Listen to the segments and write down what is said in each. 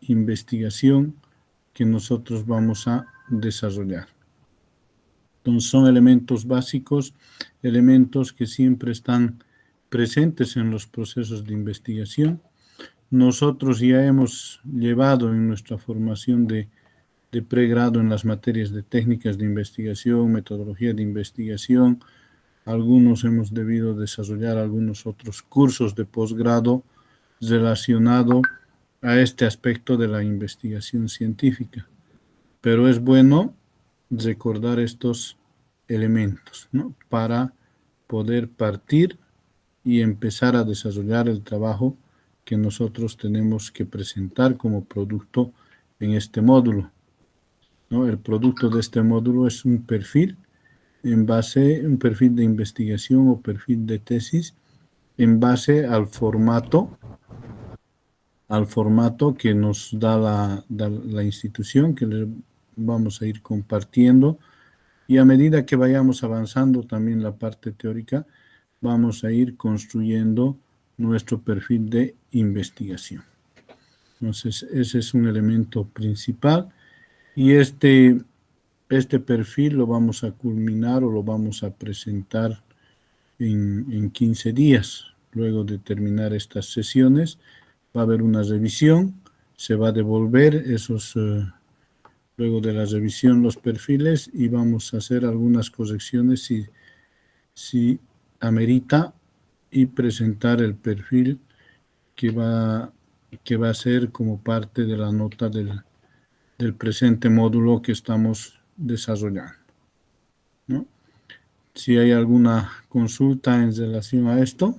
investigación que nosotros vamos a desarrollar. Entonces son elementos básicos, elementos que siempre están presentes en los procesos de investigación. Nosotros ya hemos llevado en nuestra formación de pregrado en las materias de técnicas de investigación, metodología de investigación. Algunos hemos debido desarrollar algunos otros cursos de posgrado relacionado a este aspecto de la investigación científica. Pero es bueno recordar estos elementos, ¿no? Para poder partir y empezar a desarrollar el trabajo que nosotros tenemos que presentar como producto en este módulo, ¿no? El producto de este módulo es un perfil un perfil de investigación o perfil de tesis en base al formato que nos da la institución, que le vamos a ir compartiendo, y a medida que vayamos avanzando también la parte teórica, vamos a ir construyendo nuestro perfil de investigación. Entonces, ese es un elemento principal, y este perfil lo vamos a culminar o lo vamos a presentar en 15 días. Luego de terminar estas sesiones, va a haber una revisión, se va a devolver luego de la revisión los perfiles, y vamos a hacer algunas correcciones si amerita, y presentar el perfil que va a ser como parte de la nota del presente módulo que estamos desarrollando, ¿no? Si hay alguna consulta en relación a esto,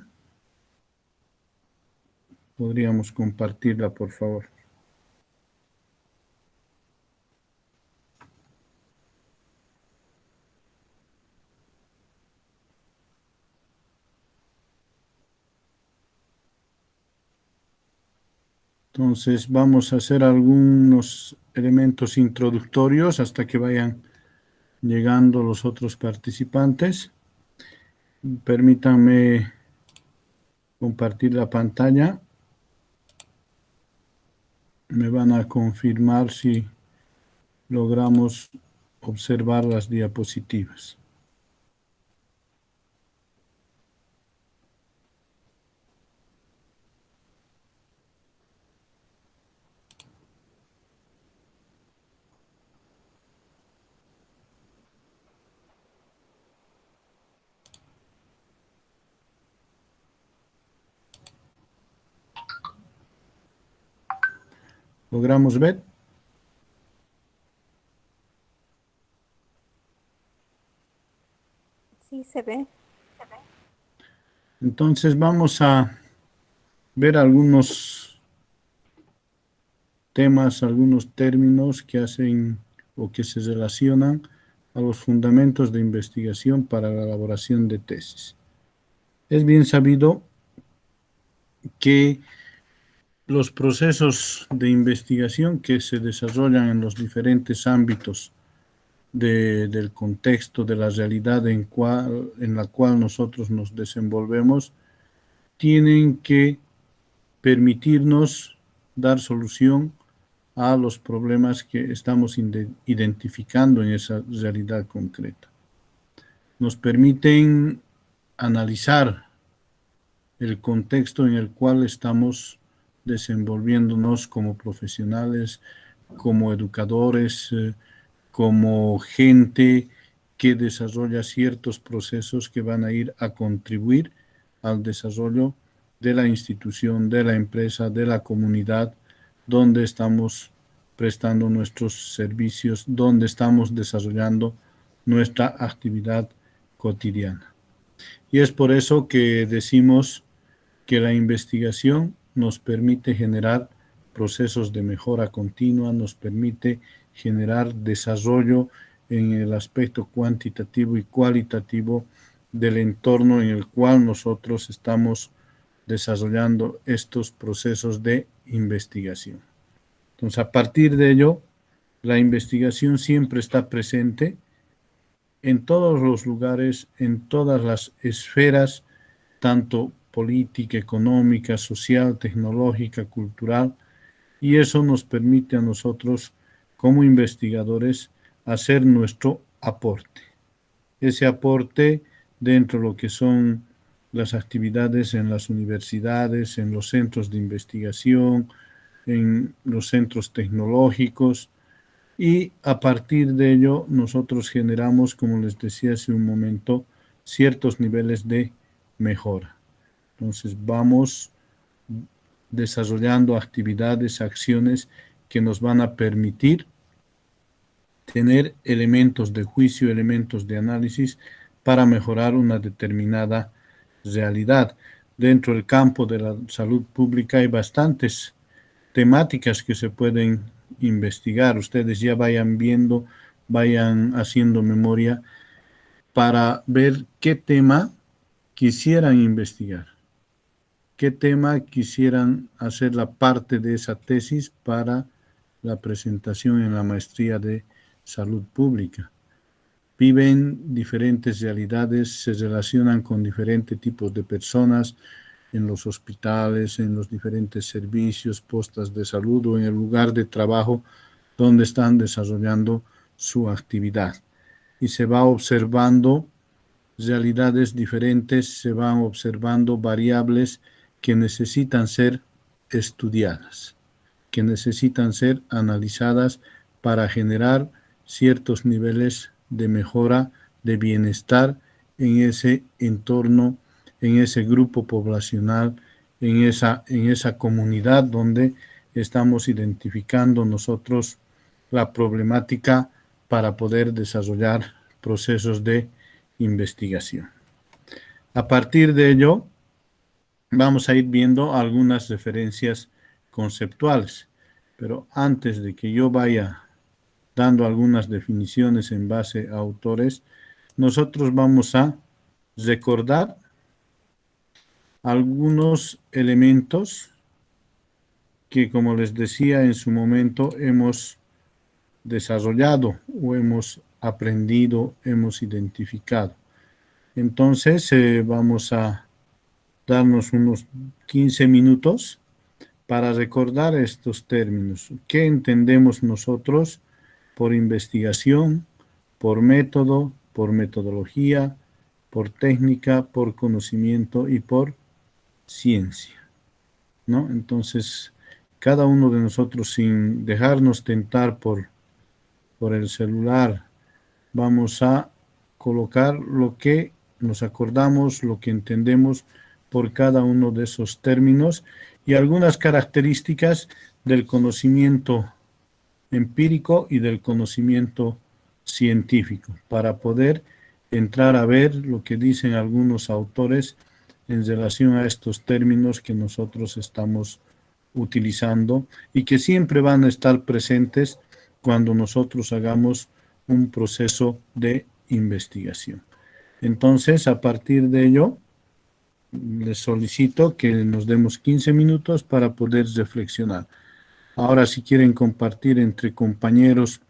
podríamos compartirla, por favor. Entonces vamos a hacer algunos elementos introductorios hasta que vayan llegando los otros participantes. Permítanme compartir la pantalla. Me van a confirmar si logramos observar las diapositivas. ¿Logramos ver? Sí, se ve. Entonces vamos a ver algunos temas, algunos términos que hacen o que se relacionan a los fundamentos de investigación para la elaboración de tesis. Es bien sabido que los procesos de investigación que se desarrollan en los diferentes ámbitos del contexto, de la realidad en la cual nosotros nos desenvolvemos, tienen que permitirnos dar solución a los problemas que estamos identificando en esa realidad concreta. Nos permiten analizar el contexto en el cual estamos desenvolviéndonos como profesionales, como educadores, como gente que desarrolla ciertos procesos que van a ir a contribuir al desarrollo de la institución, de la empresa, de la comunidad, donde estamos prestando nuestros servicios, donde estamos desarrollando nuestra actividad cotidiana. Y es por eso que decimos que la investigación nos permite generar procesos de mejora continua, nos permite generar desarrollo en el aspecto cuantitativo y cualitativo del entorno en el cual nosotros estamos desarrollando estos procesos de investigación. Entonces, a partir de ello, la investigación siempre está presente en todos los lugares, en todas las esferas, tanto política, económica, social, tecnológica, cultural, y eso nos permite a nosotros, como investigadores, hacer nuestro aporte. Ese aporte dentro de lo que son las actividades en las universidades, en los centros de investigación, en los centros tecnológicos, y a partir de ello nosotros generamos, como les decía hace un momento, ciertos niveles de mejora. Entonces vamos desarrollando actividades, acciones que nos van a permitir tener elementos de juicio, elementos de análisis para mejorar una determinada realidad. Dentro del campo de la salud pública hay bastantes temáticas que se pueden investigar. Ustedes ya vayan viendo, vayan haciendo memoria para ver qué tema quisieran investigar, qué tema quisieran hacer la parte de esa tesis para la presentación en la maestría de salud pública. Viven diferentes realidades, se relacionan con diferentes tipos de personas en los hospitales, en los diferentes servicios, postas de salud o en el lugar de trabajo donde están desarrollando su actividad. Y se va observando realidades diferentes, se van observando variables que necesitan ser estudiadas, que necesitan ser analizadas para generar ciertos niveles de mejora, de bienestar en ese entorno, en ese grupo poblacional, en esa comunidad donde estamos identificando nosotros la problemática para poder desarrollar procesos de investigación. A partir de ello, vamos a ir viendo algunas referencias conceptuales, pero antes de que yo vaya dando algunas definiciones en base a autores, nosotros vamos a recordar algunos elementos que, como les decía en su momento, hemos desarrollado o hemos aprendido, hemos identificado. Entonces, vamos a darnos unos 15 minutos para recordar estos términos. ¿Qué entendemos nosotros por investigación, por método, por metodología, por técnica, por conocimiento y por ciencia? ¿No? Entonces, cada uno de nosotros, sin dejarnos tentar por el celular, vamos a colocar lo que nos acordamos, lo que entendemos por cada uno de esos términos y algunas características del conocimiento empírico y del conocimiento científico para poder entrar a ver lo que dicen algunos autores en relación a estos términos que nosotros estamos utilizando y que siempre van a estar presentes cuando nosotros hagamos un proceso de investigación. Entonces, a partir de ello, les solicito que nos demos 15 minutos para poder reflexionar. Ahora, si quieren compartir entre compañeros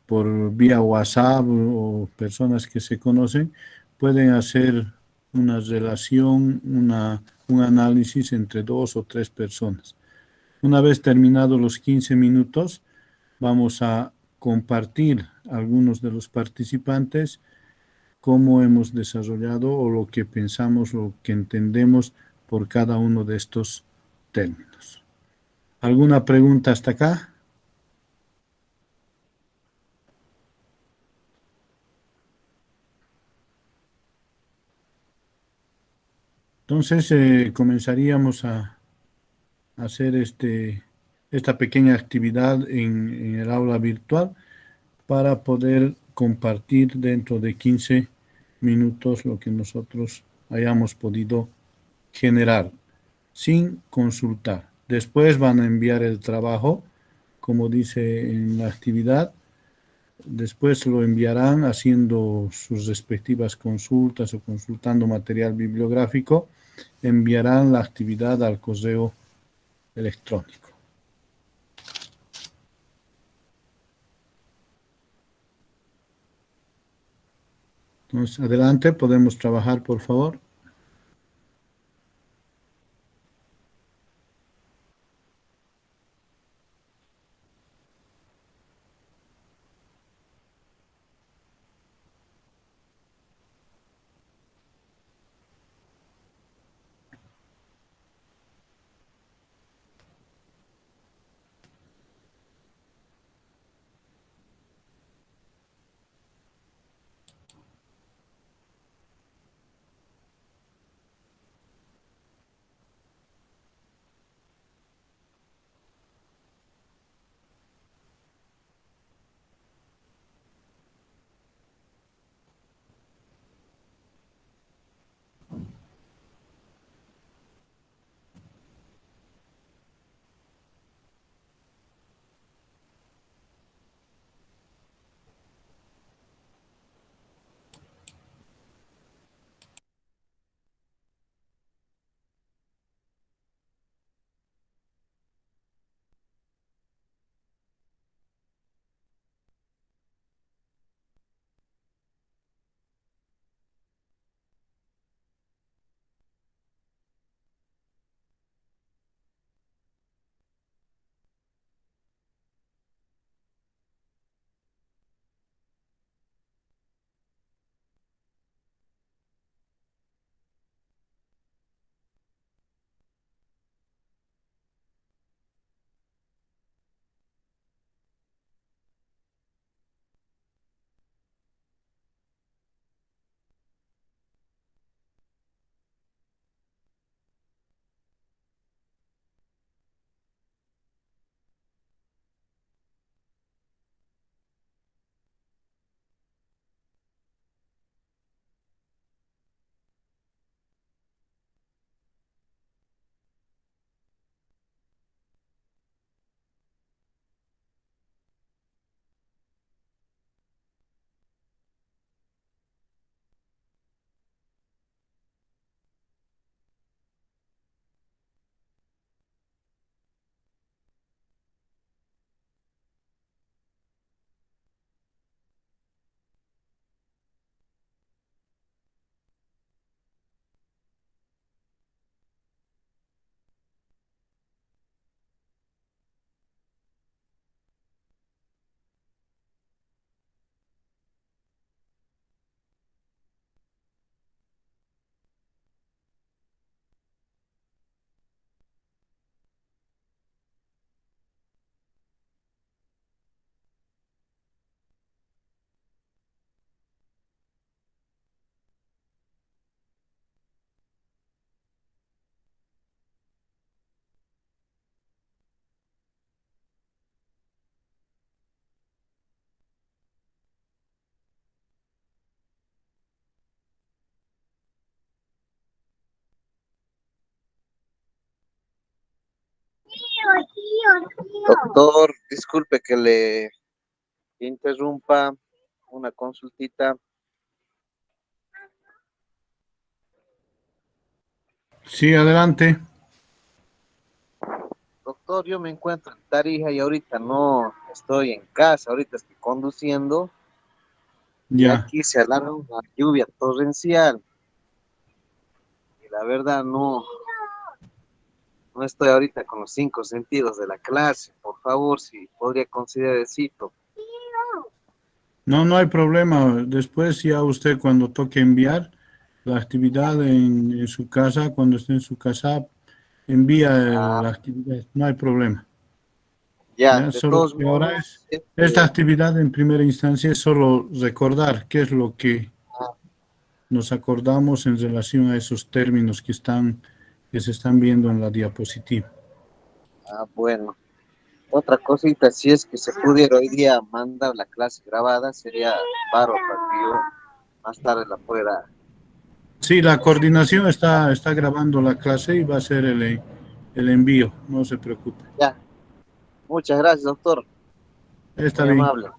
por vía WhatsApp o personas que se conocen, pueden hacer una relación, un análisis entre 2 o 3 personas. Una vez terminados los 15 minutos, vamos a compartir algunos de los participantes cómo hemos desarrollado o lo que pensamos, lo que entendemos por cada uno de estos términos. ¿Alguna pregunta hasta acá? Entonces comenzaríamos a hacer esta pequeña actividad en el aula virtual para poder compartir dentro de 15 minutos lo que nosotros hayamos podido generar sin consultar. Después van a enviar el trabajo, como dice en la actividad. Después lo enviarán haciendo sus respectivas consultas o consultando material bibliográfico. Enviarán la actividad al correo electrónico. Entonces, adelante, podemos trabajar, por favor. Doctor, disculpe que le interrumpa una consultita. Sí, adelante. Doctor, yo me encuentro en Tarija y ahorita no estoy en casa, ahorita estoy conduciendo y Ya. aquí se alarma una lluvia torrencial y la verdad no estoy ahorita con los cinco sentidos de la clase. Por favor, si podría considerar el cito. No, no hay problema. Después ya usted cuando toque enviar la actividad en su casa, cuando esté en su casa, envía Ah, la actividad. No hay problema. ya, Ya, de solo todos que ahora modos, esta actividad en primera instancia es solo recordar qué es lo que ah, nos acordamos en relación a esos términos que se están viendo en la diapositiva. bueno. Otra cosita, si es que se pudiera hoy día mandar la clase grabada, sería bárbaro para que yo más tarde la pueda. Sí, la coordinación está grabando la clase y va a hacer el envío, no se preocupe. Ya, muchas gracias, doctor. Está Muy bien. amable.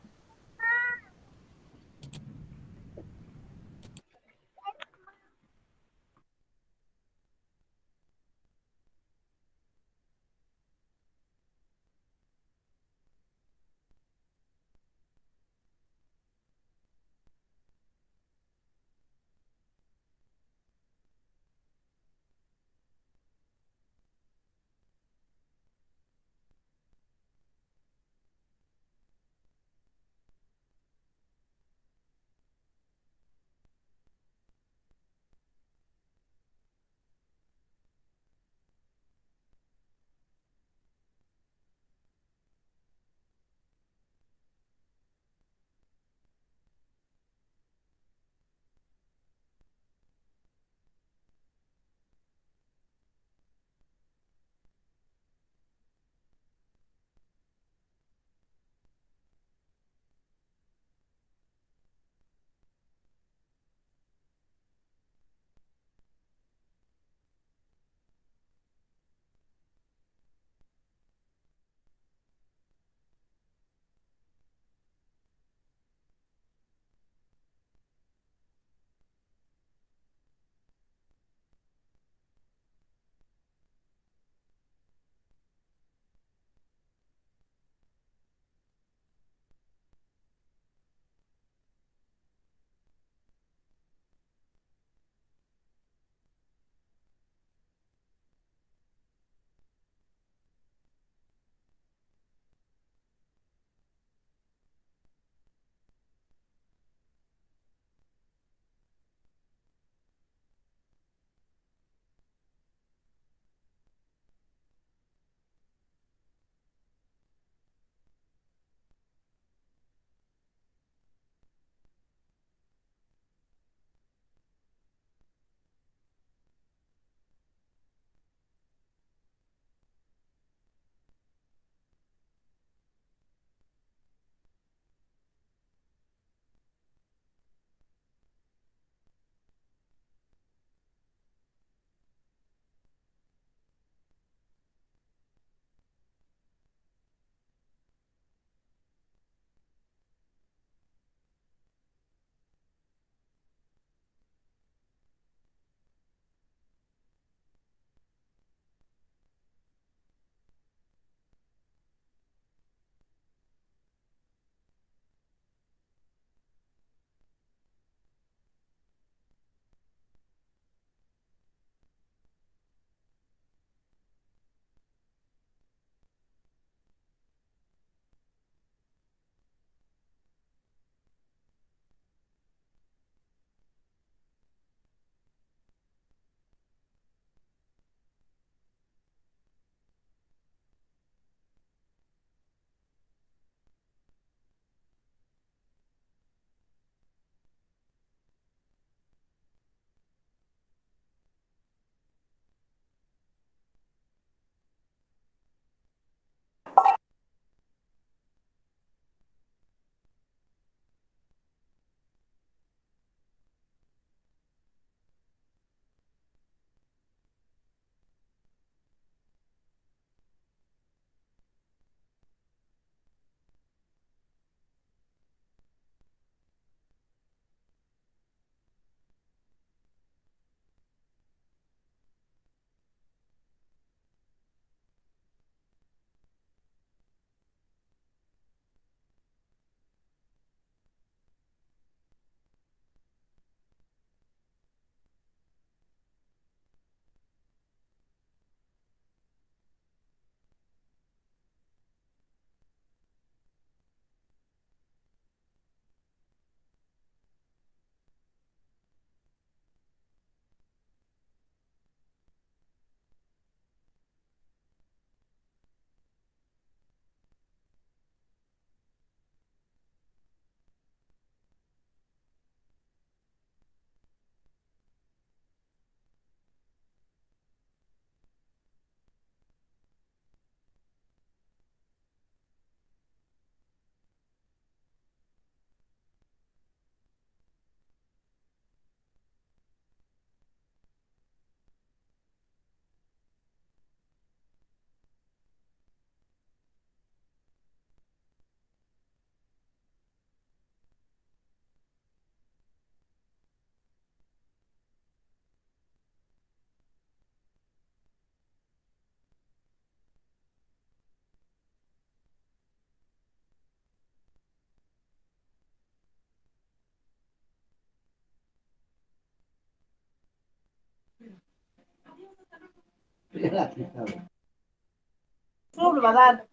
Solo va a dar.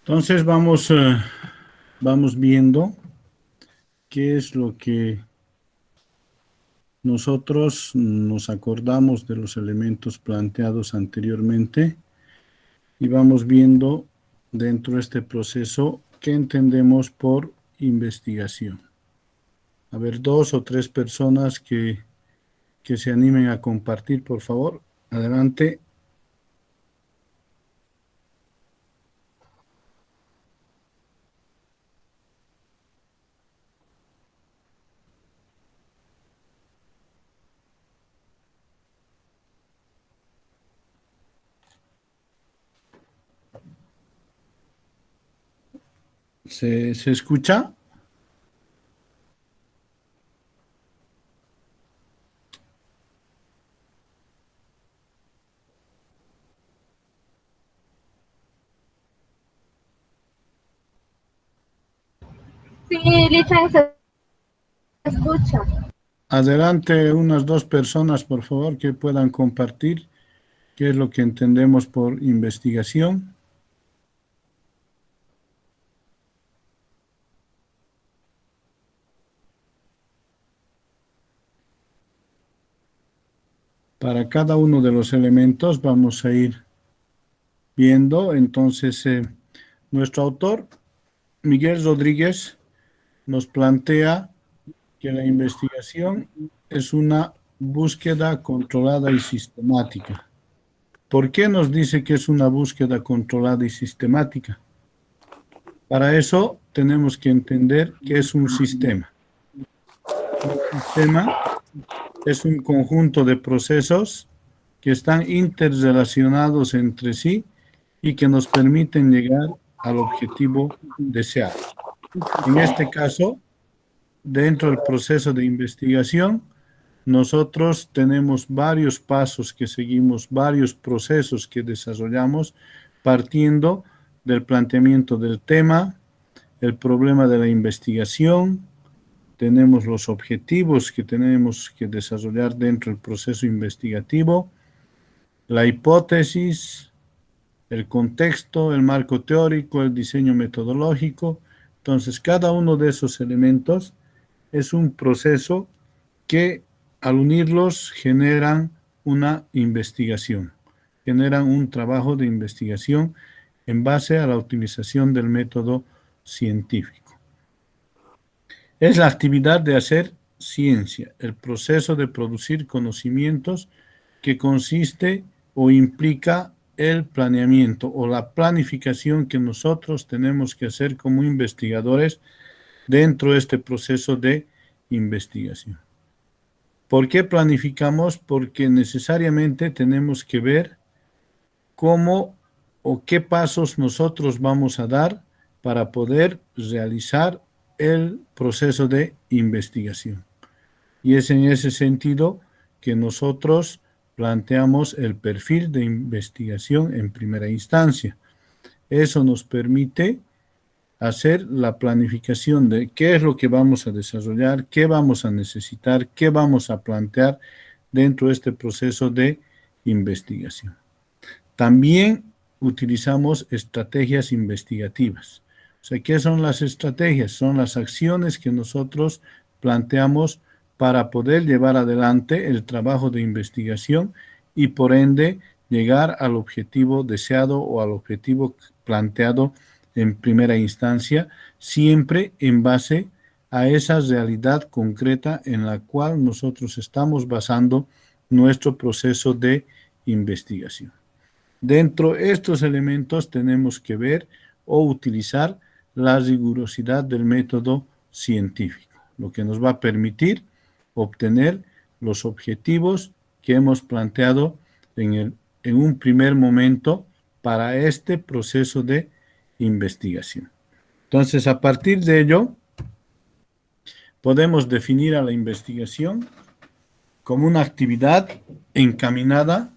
Entonces vamos viendo qué es lo que nosotros nos acordamos de los elementos planteados anteriormente y vamos viendo dentro de este proceso qué entendemos por investigación. A ver, 2 o 3 personas que se animen a compartir, por favor. Adelante. ¿Se escucha? Sí, Lichan, se escucha. Adelante, unas 2 personas, por favor, que puedan compartir qué es lo que entendemos por investigación. Para cada uno de los elementos vamos a ir viendo. Entonces, nuestro autor, Miguel Rodríguez, nos plantea que la investigación es una búsqueda controlada y sistemática. ¿Por qué nos dice que es una búsqueda controlada y sistemática? Para eso tenemos que entender que es un sistema. Un sistema es un conjunto de procesos que están interrelacionados entre sí y que nos permiten llegar al objetivo deseado. En este caso, dentro del proceso de investigación, nosotros tenemos varios pasos que seguimos, varios procesos que desarrollamos partiendo del planteamiento del tema, el problema de la investigación, tenemos los objetivos que tenemos que desarrollar dentro del proceso investigativo, la hipótesis, el contexto, el marco teórico, el diseño metodológico. Entonces, cada uno de esos elementos es un proceso que al unirlos generan una investigación, generan un trabajo de investigación en base a la utilización del método científico. Es la actividad de hacer ciencia, el proceso de producir conocimientos que consiste o implica el planeamiento o la planificación que nosotros tenemos que hacer como investigadores dentro de este proceso de investigación. ¿Por qué planificamos? Porque necesariamente tenemos que ver cómo o qué pasos nosotros vamos a dar para poder realizar el proceso de investigación. Y es en ese sentido que nosotros planteamos el perfil de investigación en primera instancia. Eso nos permite hacer la planificación de qué es lo que vamos a desarrollar, qué vamos a necesitar, qué vamos a plantear dentro de este proceso de investigación. También utilizamos estrategias investigativas. O sea, ¿qué son las estrategias? Son las acciones que nosotros planteamos para poder llevar adelante el trabajo de investigación y por ende llegar al objetivo deseado o al objetivo planteado en primera instancia, siempre en base a esa realidad concreta en la cual nosotros estamos basando nuestro proceso de investigación. Dentro de estos elementos tenemos que ver o utilizar la rigurosidad del método científico, lo que nos va a permitir obtener los objetivos que hemos planteado en un primer momento para este proceso de investigación. Entonces, a partir de ello, podemos definir a la investigación como una actividad encaminada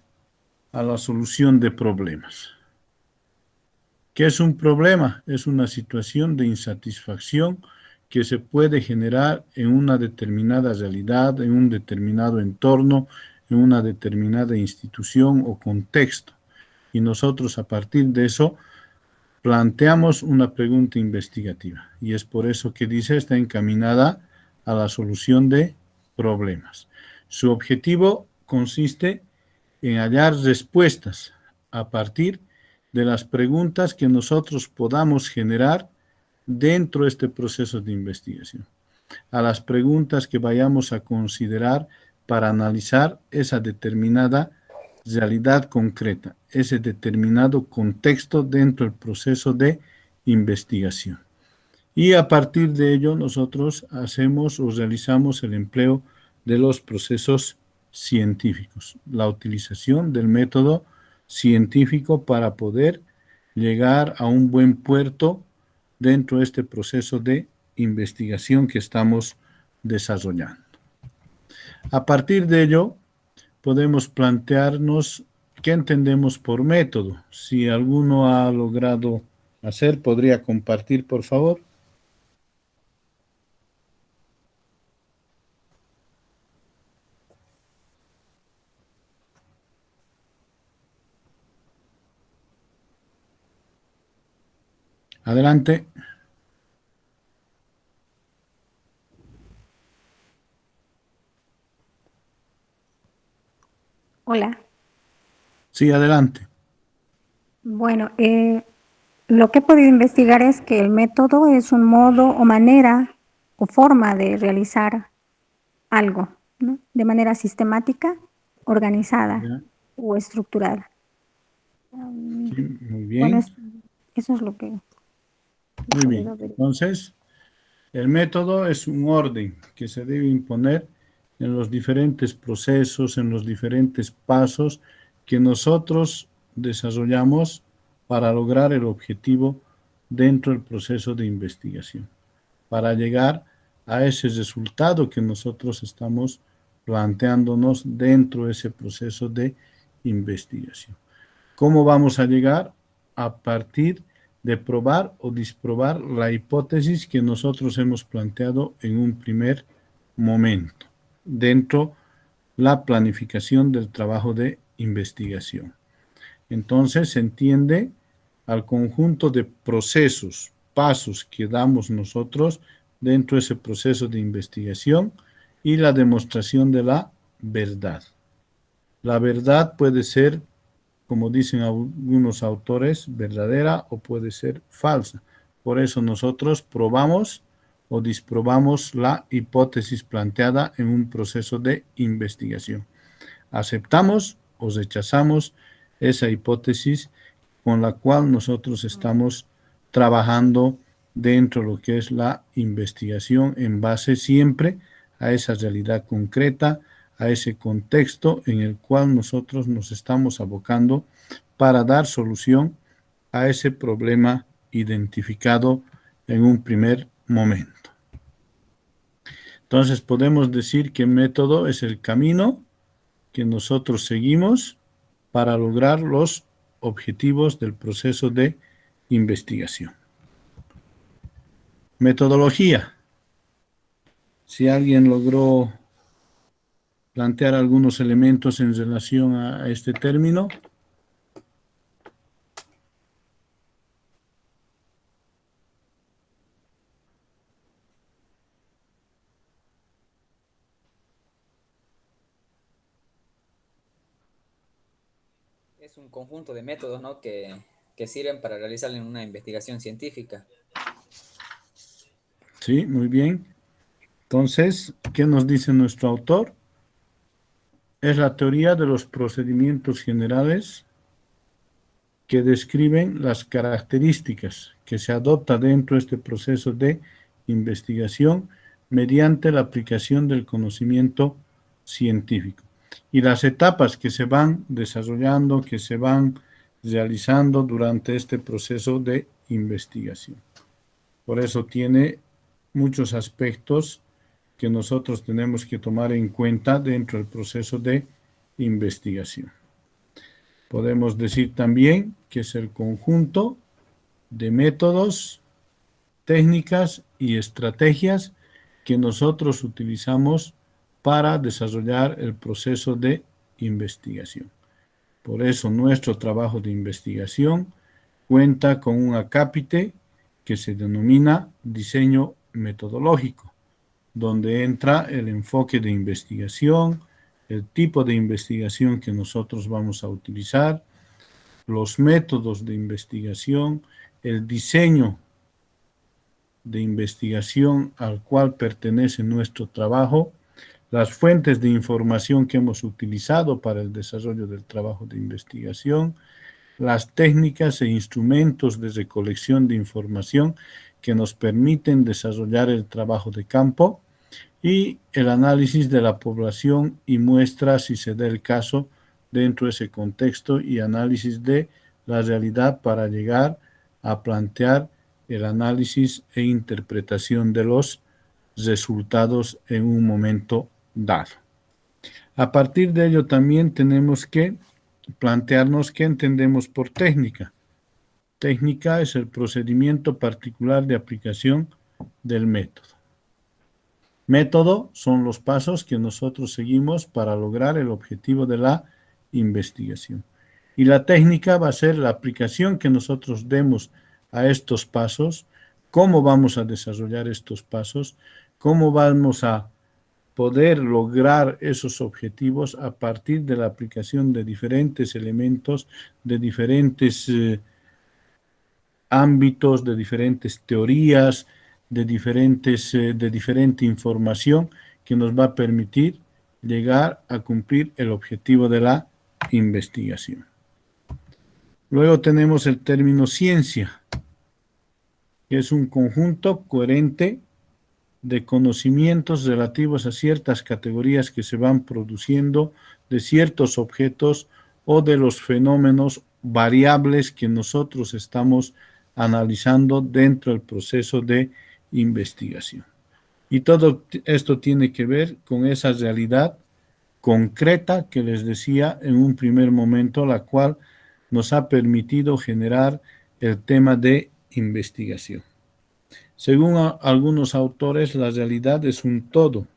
a la solución de problemas. ¿Qué es un problema? Es una situación de insatisfacción que se puede generar en una determinada realidad, en un determinado entorno, en una determinada institución o contexto. Y nosotros a partir de eso planteamos una pregunta investigativa. Y es por eso que dice está encaminada a la solución de problemas. Su objetivo consiste en hallar respuestas a partir de las preguntas que nosotros podamos generar dentro de este proceso de investigación, a las preguntas que vayamos a considerar para analizar esa determinada realidad concreta, ese determinado contexto dentro del proceso de investigación. Y a partir de ello nosotros hacemos o realizamos el empleo de los procesos científicos, la utilización del método científico para poder llegar a un buen puerto dentro de este proceso de investigación que estamos desarrollando. A partir de ello, podemos plantearnos qué entendemos por método. Si alguno ha logrado hacer, ¿podría compartir, por favor? Adelante. Hola. Sí, adelante. Bueno, lo que he podido investigar es que el método es un modo o manera o forma de realizar algo, ¿no? De manera sistemática, organizada Ya. o estructurada. Sí, muy Bueno, bien. eso es lo que he Muy bien. podido ver. Entonces, el método es un orden que se debe imponer en los diferentes procesos, en los diferentes pasos que nosotros desarrollamos para lograr el objetivo dentro del proceso de investigación, para llegar a ese resultado que nosotros estamos planteándonos dentro de ese proceso de investigación. ¿Cómo vamos a llegar? A partir de probar o disprobar la hipótesis que nosotros hemos planteado en un primer momento, dentro de la planificación del trabajo de investigación. Entonces se entiende al conjunto de procesos, pasos que damos nosotros dentro de ese proceso de investigación y la demostración de la verdad. La verdad puede ser, como dicen algunos autores, verdadera o puede ser falsa. Por eso nosotros probamos o disprobamos la hipótesis planteada en un proceso de investigación. Aceptamos o rechazamos esa hipótesis con la cual nosotros estamos trabajando dentro de lo que es la investigación en base siempre a esa realidad concreta, a ese contexto en el cual nosotros nos estamos abocando para dar solución a ese problema identificado en un primer momento. Entonces podemos decir que el método es el camino que nosotros seguimos para lograr los objetivos del proceso de investigación. Metodología. Si alguien logró plantear algunos elementos en relación a este término. Es un conjunto de métodos, ¿no? que sirven para realizar una investigación científica. Sí, muy bien. Entonces, ¿qué nos dice nuestro autor? Es la teoría de los procedimientos generales que describen las características que se adopta dentro de este proceso de investigación mediante la aplicación del conocimiento científico. Y las etapas que se van desarrollando, que se van realizando durante este proceso de investigación. Por eso tiene muchos aspectos que nosotros tenemos que tomar en cuenta dentro del proceso de investigación. Podemos decir también que es el conjunto de métodos, técnicas y estrategias que nosotros utilizamos para desarrollar el proceso de investigación. Por eso nuestro trabajo de investigación cuenta con un acápite que se denomina diseño metodológico, donde entra el enfoque de investigación, el tipo de investigación que nosotros vamos a utilizar, los métodos de investigación, el diseño de investigación al cual pertenece nuestro trabajo, las fuentes de información que hemos utilizado para el desarrollo del trabajo de investigación, las técnicas e instrumentos de recolección de información que nos permiten desarrollar el trabajo de campo y el análisis de la población y muestras, si se da el caso, dentro de ese contexto y análisis de la realidad para llegar a plantear el análisis e interpretación de los resultados en un momento dado. A partir de ello también tenemos que plantearnos qué entendemos por técnica. Técnica es el procedimiento particular de aplicación del método. Método son los pasos que nosotros seguimos para lograr el objetivo de la investigación. Y la técnica va a ser la aplicación que nosotros demos a estos pasos, cómo vamos a desarrollar estos pasos, cómo vamos a poder lograr esos objetivos a partir de la aplicación de diferentes elementos, de diferentes ámbitos, de diferentes teorías, de diferente información que nos va a permitir llegar a cumplir el objetivo de la investigación. Luego tenemos el término ciencia, que es un conjunto coherente de conocimientos relativos a ciertas categorías que se van produciendo de ciertos objetos o de los fenómenos variables que nosotros estamos analizando dentro del proceso de investigación. Y todo esto tiene que ver con esa realidad concreta que les decía en un primer momento, la cual nos ha permitido generar el tema de investigación. Según algunos autores, la realidad es un todo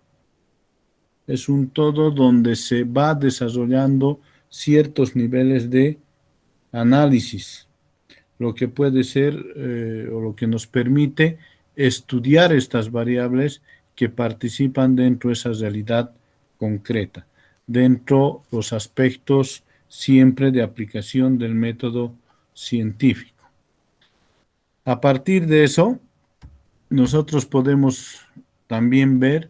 donde se va desarrollando ciertos niveles de análisis, lo que puede ser o lo que nos permite estudiar estas variables que participan dentro de esa realidad concreta, dentro de los aspectos siempre de aplicación del método científico. A partir de eso, nosotros podemos también ver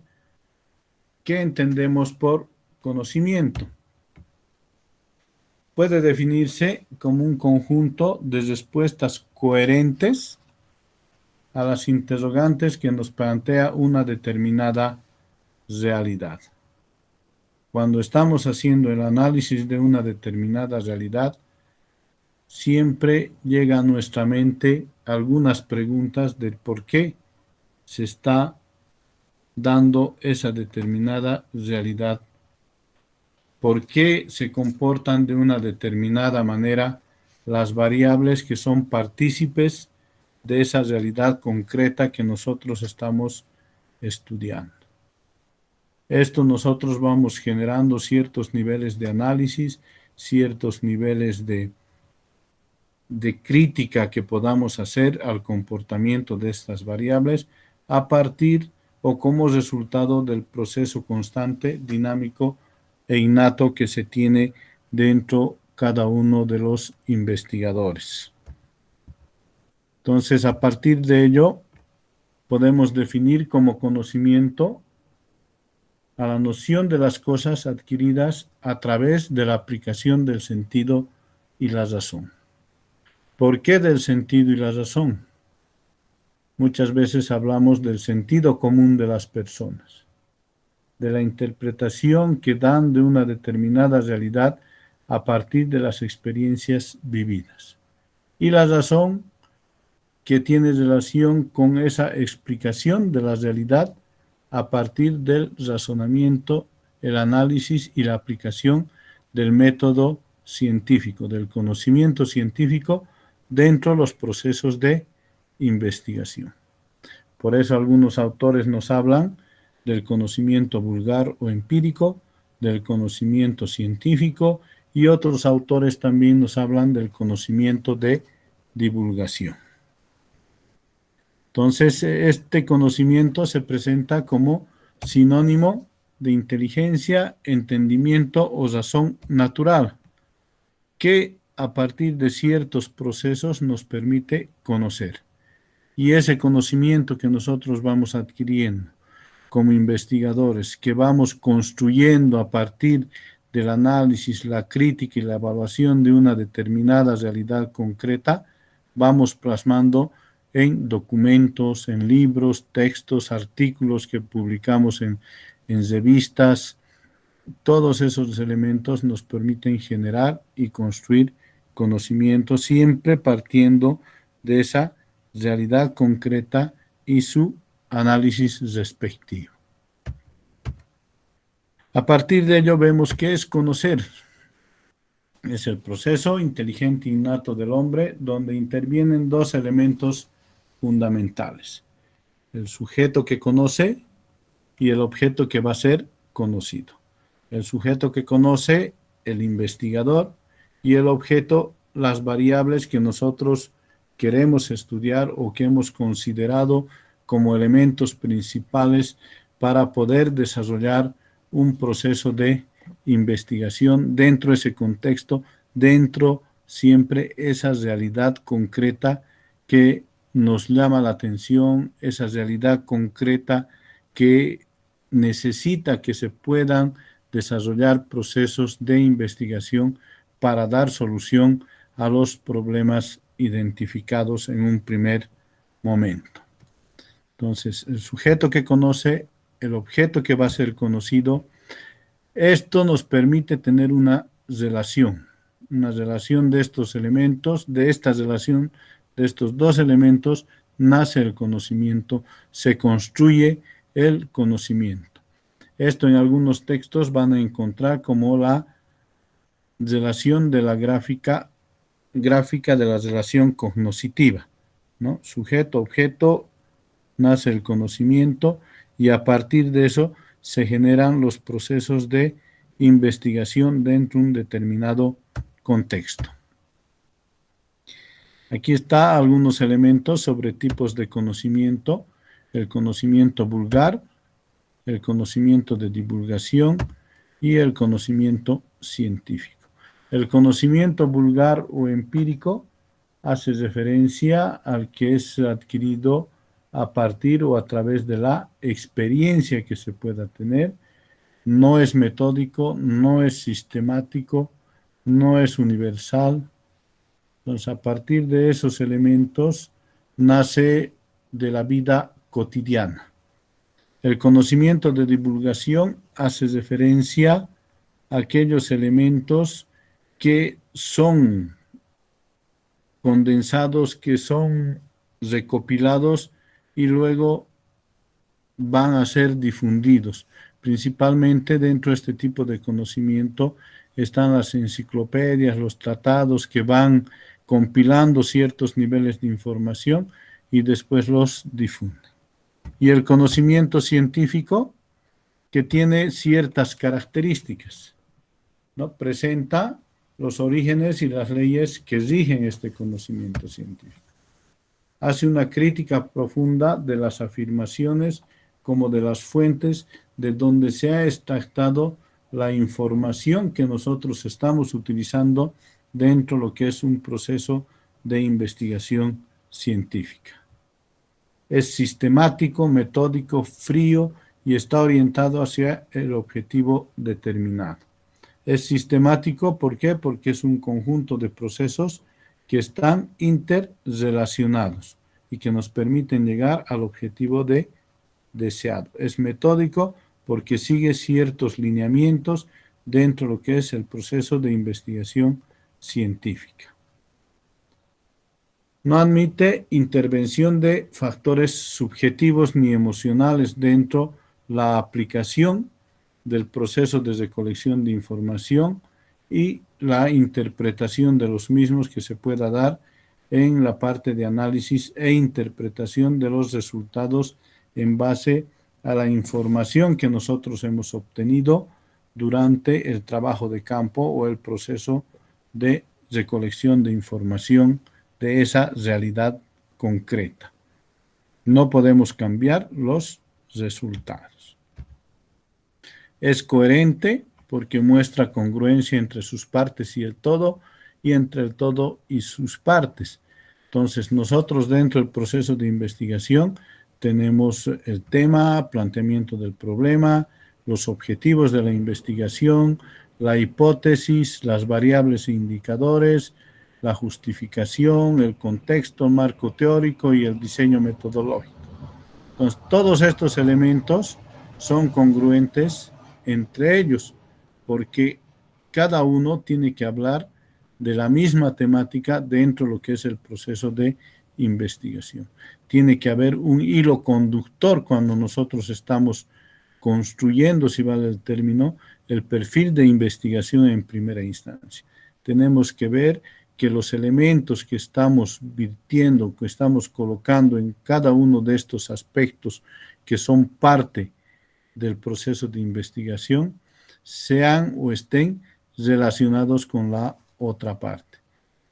qué entendemos por conocimiento. Puede definirse como un conjunto de respuestas coherentes a las interrogantes que nos plantea una determinada realidad. Cuando estamos haciendo el análisis de una determinada realidad, siempre llega a nuestra mente algunas preguntas de por qué se está dando esa determinada realidad, por qué se comportan de una determinada manera las variables que son partícipes de esa realidad concreta que nosotros estamos estudiando. Esto nosotros vamos generando ciertos niveles de análisis, ciertos niveles de crítica que podamos hacer al comportamiento de estas variables a partir o como resultado del proceso constante, dinámico e innato que se tiene dentro cada uno de los investigadores. Entonces, a partir de ello, podemos definir como conocimiento a la noción de las cosas adquiridas a través de la aplicación del sentido y la razón. ¿Por qué del sentido y la razón? Muchas veces hablamos del sentido común de las personas, de la interpretación que dan de una determinada realidad a partir de las experiencias vividas. Y la razón que tiene relación con esa explicación de la realidad a partir del razonamiento, el análisis y la aplicación del método científico, del conocimiento científico dentro de los procesos de investigación. Por eso algunos autores nos hablan del conocimiento vulgar o empírico, del conocimiento científico, y otros autores también nos hablan del conocimiento de divulgación. Entonces, este conocimiento se presenta como sinónimo de inteligencia, entendimiento o razón natural, que a partir de ciertos procesos nos permite conocer. Y ese conocimiento que nosotros vamos adquiriendo como investigadores, que vamos construyendo a partir del análisis, la crítica y la evaluación de una determinada realidad concreta, vamos plasmando en documentos, en libros, textos, artículos que publicamos en revistas. Todos esos elementos nos permiten generar y construir conocimiento, siempre partiendo de esa realidad concreta y su análisis respectivo. A partir de ello vemos qué es conocer. Es el proceso inteligente innato del hombre donde intervienen dos elementos fundamentales: el sujeto que conoce y el objeto que va a ser conocido. El sujeto que conoce, el investigador, y el objeto, las variables que nosotros queremos estudiar o que hemos considerado como elementos principales para poder desarrollar un proceso de investigación dentro de ese contexto, dentro siempre esa realidad concreta que nos llama la atención, esa realidad concreta que necesita que se puedan desarrollar procesos de investigación para dar solución a los problemas identificados en un primer momento. Entonces, el sujeto que conoce, el objeto que va a ser conocido, esto nos permite tener una relación de estos elementos, de esta relación de estos dos elementos nace el conocimiento, se construye el conocimiento. Esto en algunos textos van a encontrar como la relación de la gráfica de la relación cognoscitiva, ¿no? Sujeto, objeto, nace el conocimiento y a partir de eso se generan los procesos de investigación dentro de un determinado contexto. Aquí está algunos elementos sobre tipos de conocimiento: el conocimiento vulgar, el conocimiento de divulgación y el conocimiento científico. El conocimiento vulgar o empírico hace referencia al que es adquirido a partir o a través de la experiencia que se pueda tener. No es metódico, no es sistemático, no es universal. Entonces, a partir de esos elementos nace de la vida cotidiana. El conocimiento de divulgación hace referencia a aquellos elementos que son condensados, que son recopilados y luego van a ser difundidos. Principalmente dentro de este tipo de conocimiento están las enciclopedias, los tratados que van compilando ciertos niveles de información y después los difunden. Y el conocimiento científico, que tiene ciertas características, ¿no? Presenta los orígenes y las leyes que rigen este conocimiento científico. Hace una crítica profunda de las afirmaciones como de las fuentes de donde se ha extractado la información que nosotros estamos utilizando dentro de lo que es un proceso de investigación científica. Es sistemático, metódico, frío y está orientado hacia el objetivo determinado. Es sistemático, ¿por qué? Porque es un conjunto de procesos que están interrelacionados y que nos permiten llegar al objetivo deseado. Es metódico porque sigue ciertos lineamientos dentro de lo que es el proceso de investigación científica. No admite intervención de factores subjetivos ni emocionales dentro de la aplicación del proceso de recolección de información y la interpretación de los mismos que se pueda dar en la parte de análisis e interpretación de los resultados en base a la información que nosotros hemos obtenido durante el trabajo de campo o el proceso de recolección de información de esa realidad concreta. No podemos cambiar los resultados. Es coherente porque muestra congruencia entre sus partes y el todo, y entre el todo y sus partes. Entonces, nosotros dentro del proceso de investigación tenemos el tema, planteamiento del problema, los objetivos de la investigación, la hipótesis, las variables e indicadores, la justificación, el contexto, el marco teórico y el diseño metodológico. Entonces, todos estos elementos son congruentes entre ellos, porque cada uno tiene que hablar de la misma temática dentro de lo que es el proceso de investigación. Tiene que haber un hilo conductor cuando nosotros estamos construyendo, si vale el término, el perfil de investigación en primera instancia. Tenemos que ver que los elementos que estamos virtiendo, que estamos colocando en cada uno de estos aspectos que son parte del proceso de investigación, sean o estén relacionados con la otra parte.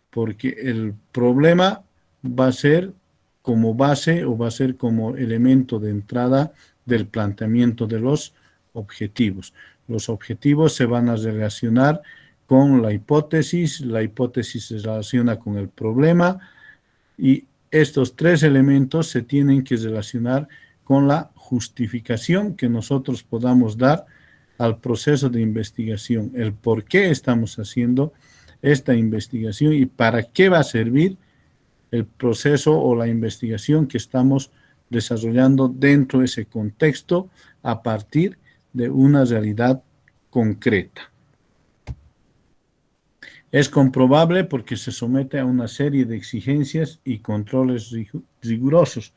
Porque el problema va a ser como base o va a ser como elemento de entrada del planteamiento de los objetivos. Los objetivos se van a relacionar con la hipótesis se relaciona con el problema y estos tres elementos se tienen que relacionar con la justificación que nosotros podamos dar al proceso de investigación, el por qué estamos haciendo esta investigación y para qué va a servir el proceso o la investigación que estamos desarrollando dentro de ese contexto a partir de una realidad concreta. Es comprobable porque se somete a una serie de exigencias y controles rigurosos.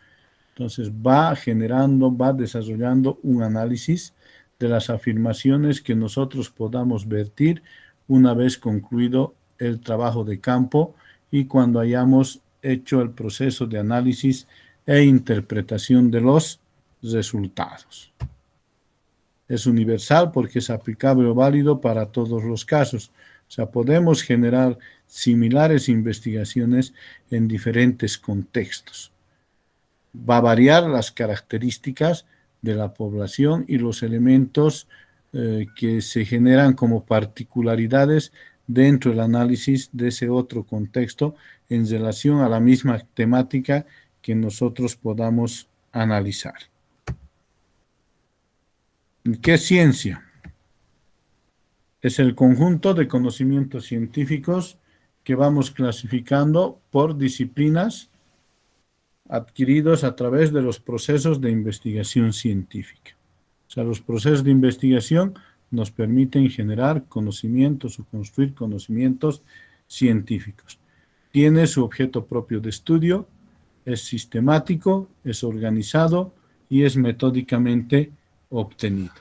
Entonces va generando, va desarrollando un análisis de las afirmaciones que nosotros podamos vertir una vez concluido el trabajo de campo y cuando hayamos hecho el proceso de análisis e interpretación de los resultados. Es universal porque es aplicable o válido para todos los casos. O sea, podemos generar similares investigaciones en diferentes contextos. Va a variar las características de la población y los elementos que se generan como particularidades dentro del análisis de ese otro contexto en relación a la misma temática que nosotros podamos analizar. ¿Qué es ciencia? Es el conjunto de conocimientos científicos que vamos clasificando por disciplinas adquiridos a través de los procesos de investigación científica. O sea, los procesos de investigación nos permiten generar conocimientos o construir conocimientos científicos. Tiene su objeto propio de estudio, es sistemático, es organizado y es metódicamente obtenido.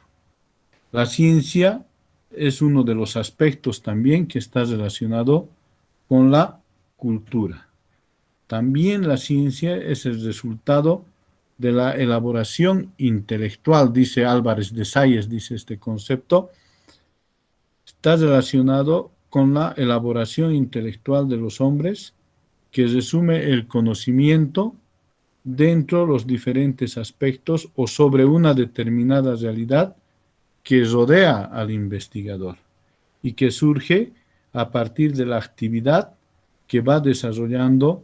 La ciencia es uno de los aspectos también que está relacionado con la cultura. También la ciencia es el resultado de la elaboración intelectual, dice Álvarez de Salles, dice este concepto, está relacionado con la elaboración intelectual de los hombres que resume el conocimiento dentro de los diferentes aspectos o sobre una determinada realidad que rodea al investigador y que surge a partir de la actividad que va desarrollando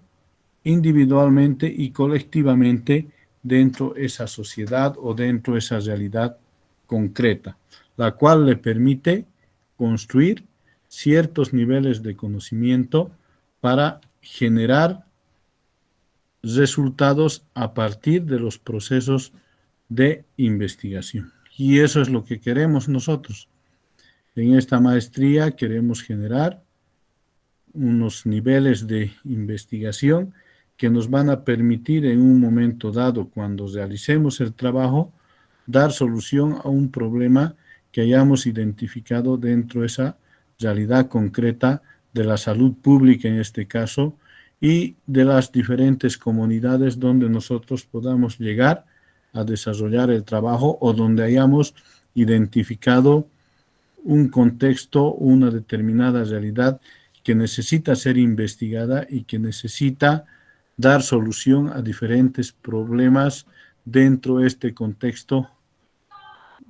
individualmente y colectivamente dentro de esa sociedad o dentro de esa realidad concreta, la cual le permite construir ciertos niveles de conocimiento para generar resultados a partir de los procesos de investigación. Y eso es lo que queremos nosotros, En esta maestría queremos generar unos niveles de investigación que nos van a permitir en un momento dado, cuando realicemos el trabajo, dar solución a un problema que hayamos identificado dentro de esa realidad concreta de la salud pública en este caso y de las diferentes comunidades donde nosotros podamos llegar a desarrollar el trabajo o donde hayamos identificado un contexto, una determinada realidad que necesita ser investigada y que necesita dar solución a diferentes problemas dentro de este contexto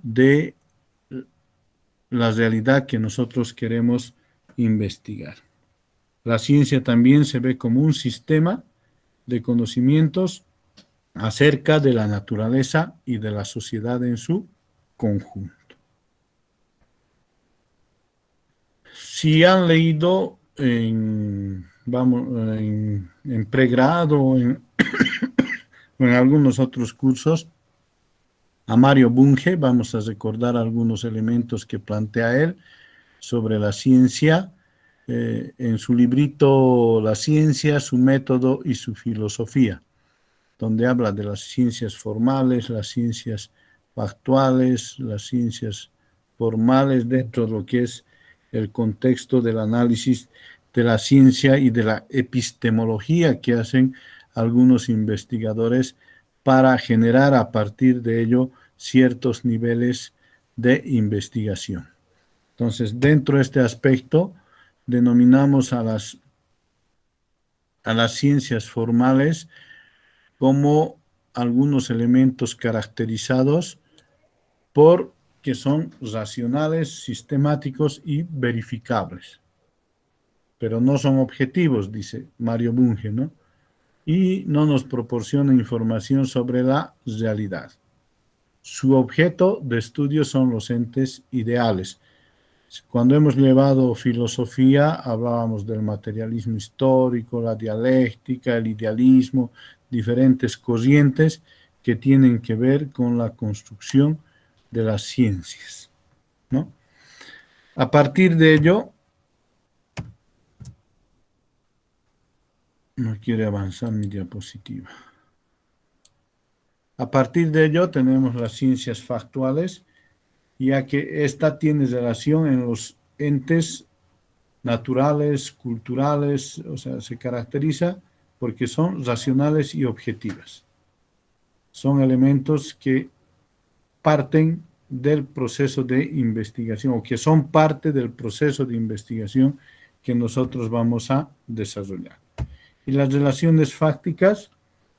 de la realidad que nosotros queremos investigar. La ciencia también se ve como un sistema de conocimientos acerca de la naturaleza y de la sociedad en su conjunto. Si han leído en pregrado o en algunos otros cursos a Mario Bunge, vamos a recordar algunos elementos que plantea él sobre la ciencia en su librito La ciencia, su método y su filosofía, donde habla de las ciencias formales, las ciencias factuales, las ciencias formales dentro de lo que es el contexto del análisis de la ciencia y de la epistemología que hacen algunos investigadores para generar a partir de ello ciertos niveles de investigación. Entonces, dentro de este aspecto, denominamos a las ciencias formales como algunos elementos caracterizados por que son racionales, sistemáticos y verificables. Pero no son objetivos, dice Mario Bunge, ¿no? Y no nos proporciona información sobre la realidad. Su objeto de estudio son los entes ideales. Cuando hemos llevado filosofía, hablábamos del materialismo histórico, la dialéctica, el idealismo, diferentes corrientes que tienen que ver con la construcción de las ciencias, ¿no? A partir de ello, no quiere avanzar mi diapositiva. A partir de ello tenemos las ciencias factuales, ya que esta tiene relación en los entes naturales, culturales, o sea, se caracteriza porque son racionales y objetivas. Son elementos que parten del proceso de investigación o que son parte del proceso de investigación que nosotros vamos a desarrollar. Y las relaciones fácticas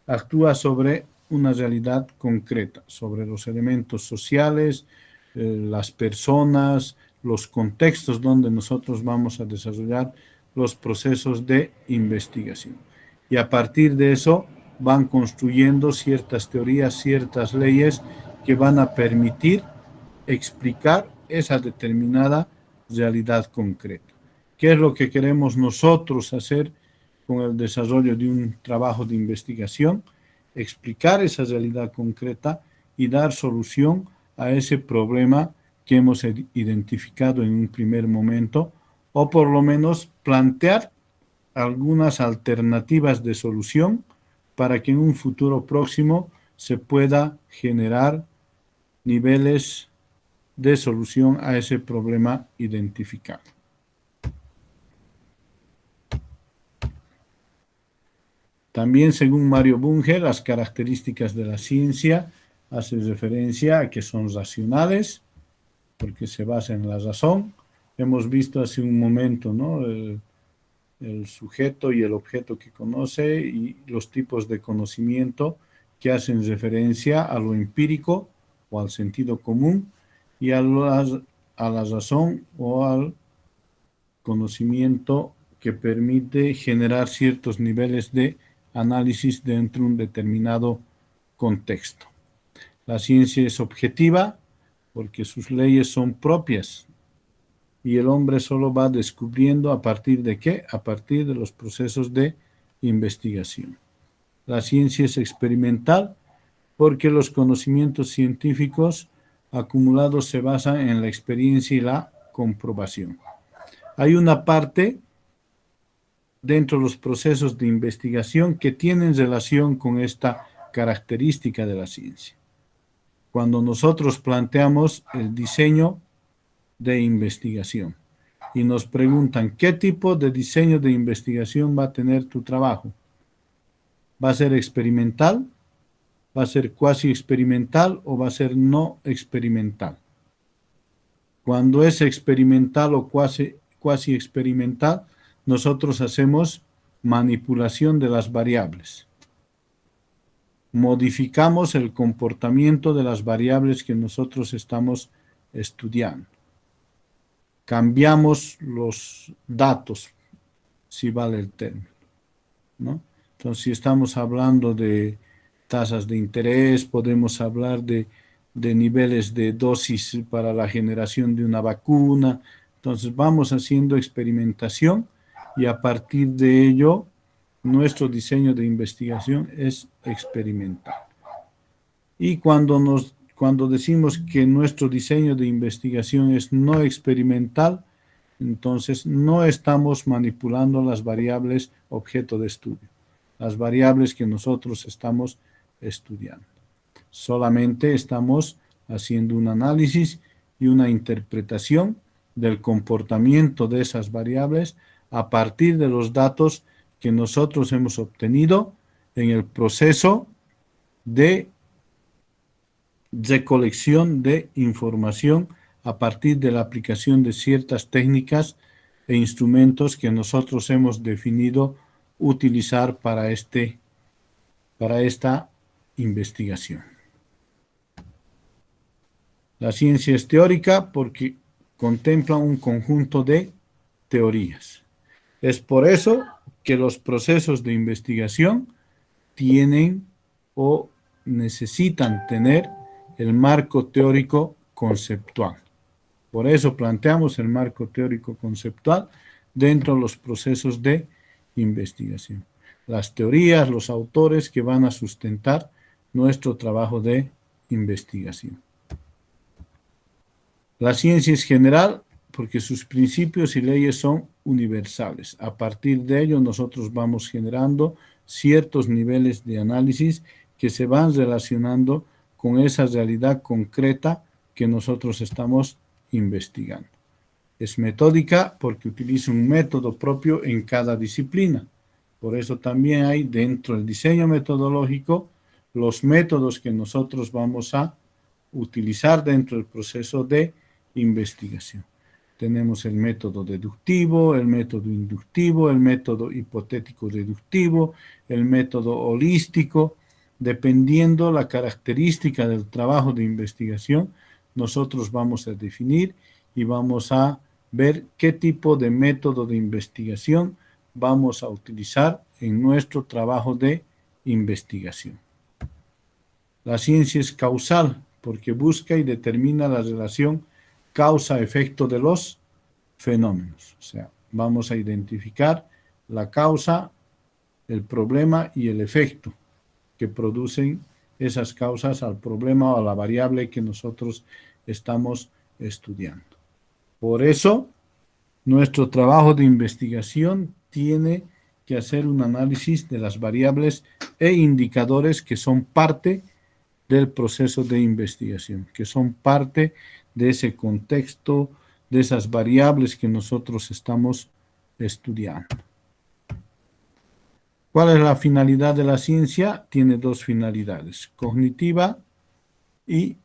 actúan sobre una realidad concreta, sobre los elementos sociales, las personas, los contextos donde nosotros vamos a desarrollar los procesos de investigación. Y a partir de eso van construyendo ciertas teorías, ciertas leyes que van a permitir explicar esa determinada realidad concreta. ¿Qué es lo que queremos nosotros hacer con el desarrollo de un trabajo de investigación? Explicar esa realidad concreta y dar solución a ese problema que hemos identificado en un primer momento, o por lo menos plantear algunas alternativas de solución para que en un futuro próximo se pueda generar niveles de solución a ese problema identificado. También, según Mario Bunge, las características de la ciencia hacen referencia a que son racionales, porque se basa en la razón. Hemos visto hace un momento, ¿no?, el sujeto y el objeto que conoce y los tipos de conocimiento que hacen referencia a lo empírico o al sentido común y a la razón o al conocimiento que permite generar ciertos niveles de análisis dentro de un determinado contexto. La ciencia es objetiva porque sus leyes son propias y el hombre solo va descubriendo a partir de ¿qué? A partir de los procesos de investigación. La ciencia es experimental porque los conocimientos científicos acumulados se basan en la experiencia y la comprobación. Hay una parte dentro de los procesos de investigación que tienen relación con esta característica de la ciencia. Cuando nosotros planteamos el diseño de investigación y nos preguntan qué tipo de diseño de investigación va a tener tu trabajo, ¿va a ser experimental? ¿Va a ser cuasi experimental o va a ser no experimental? Cuando es experimental o cuasi experimental, nosotros hacemos manipulación de las variables. Modificamos el comportamiento de las variables que nosotros estamos estudiando. Cambiamos los datos, si vale el término, ¿no? Entonces, si estamos hablando de tasas de interés, podemos hablar de niveles de dosis para la generación de una vacuna. Entonces, vamos haciendo experimentación y a partir de ello, nuestro diseño de investigación es experimental. Y cuando decimos que nuestro diseño de investigación es no experimental, entonces no estamos manipulando las variables objeto de estudio, las variables que nosotros estamos estudiando. Solamente estamos haciendo un análisis y una interpretación del comportamiento de esas variables a partir de los datos que nosotros hemos obtenido en el proceso de recolección de información a partir de la aplicación de ciertas técnicas e instrumentos que nosotros hemos definido utilizar para esta investigación. La ciencia es teórica porque contempla un conjunto de teorías. Es por eso que los procesos de investigación tienen o necesitan tener el marco teórico conceptual. Por eso planteamos el marco teórico conceptual dentro de los procesos de investigación. Las teorías, los autores que van a sustentar nuestro trabajo de investigación. La ciencia es general porque sus principios y leyes son universales. A partir de ello, nosotros vamos generando ciertos niveles de análisis que se van relacionando con esa realidad concreta que nosotros estamos investigando. Es metódica porque utiliza un método propio en cada disciplina. Por eso también hay dentro del diseño metodológico los métodos que nosotros vamos a utilizar dentro del proceso de investigación. Tenemos el método deductivo, el método inductivo, el método hipotético deductivo, el método holístico. Dependiendo la característica del trabajo de investigación, nosotros vamos a definir y vamos a ver qué tipo de método de investigación vamos a utilizar en nuestro trabajo de investigación. La ciencia es causal porque busca y determina la relación causa-efecto de los fenómenos. O sea, vamos a identificar la causa, el problema y el efecto que producen esas causas al problema o a la variable que nosotros estamos estudiando. Por eso, nuestro trabajo de investigación tiene que hacer un análisis de las variables e indicadores que son parte del proceso de investigación, que son parte de ese contexto, de esas variables que nosotros estamos estudiando. ¿Cuál es la finalidad de la ciencia? Tiene dos finalidades, cognitiva y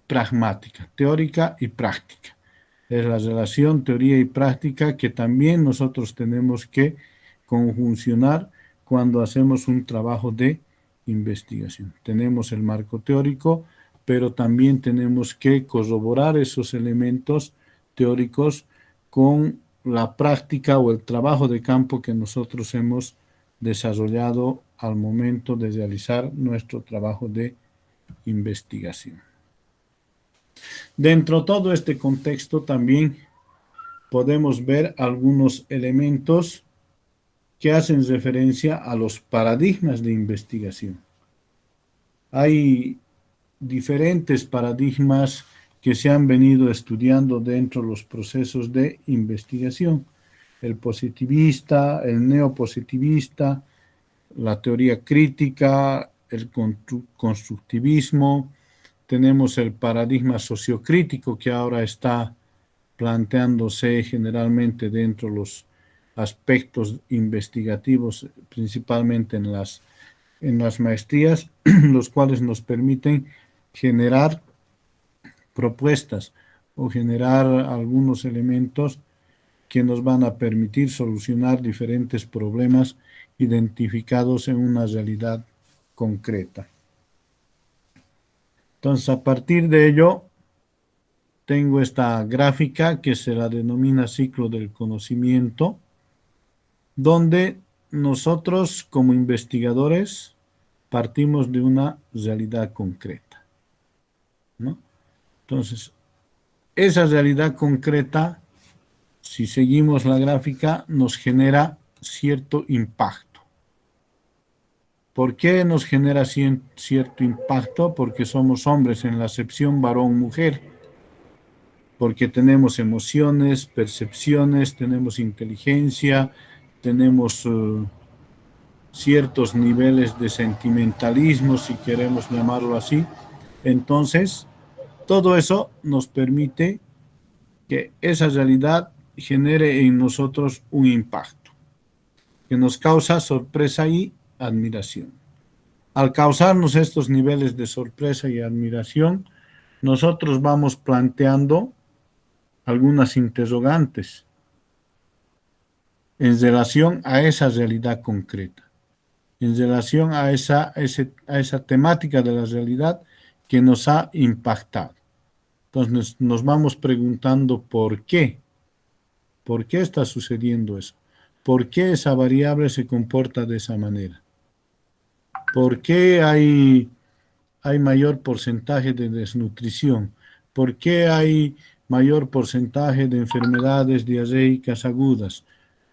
pragmática, teórica y práctica. Es la relación teoría y práctica que también nosotros tenemos que conjuncionar cuando hacemos un trabajo de investigación. Tenemos el marco teórico, pero también tenemos que corroborar esos elementos teóricos con la práctica o el trabajo de campo que nosotros hemos desarrollado al momento de realizar nuestro trabajo de investigación. Dentro de todo este contexto también podemos ver algunos elementos que hacen referencia a los paradigmas de investigación. Hay diferentes paradigmas que se han venido estudiando dentro de los procesos de investigación. El positivista, el neopositivista, la teoría crítica, el constructivismo, tenemos el paradigma sociocrítico que ahora está planteándose generalmente dentro de los aspectos investigativos, principalmente en las maestrías, los cuales nos permiten generar propuestas o generar algunos elementos que nos van a permitir solucionar diferentes problemas identificados en una realidad concreta. Entonces, a partir de ello, tengo esta gráfica que se la denomina ciclo del conocimiento, donde nosotros como investigadores partimos de una realidad concreta, ¿no? Entonces, esa realidad concreta, si seguimos la gráfica, nos genera cierto impacto. ¿Por qué nos genera cierto impacto? Porque somos hombres en la acepción varón-mujer, porque tenemos emociones, percepciones, tenemos inteligencia, tenemos ciertos niveles de sentimentalismo, si queremos llamarlo así. Entonces, todo eso nos permite que esa realidad genere en nosotros un impacto, que nos causa sorpresa y admiración. Al causarnos estos niveles de sorpresa y admiración, nosotros vamos planteando algunas interrogantes en relación a esa realidad concreta, en relación a esa temática de la realidad que nos ha impactado. Entonces nos vamos preguntando por qué está sucediendo eso, por qué esa variable se comporta de esa manera, por qué hay mayor porcentaje de desnutrición, por qué hay mayor porcentaje de enfermedades diarreicas agudas,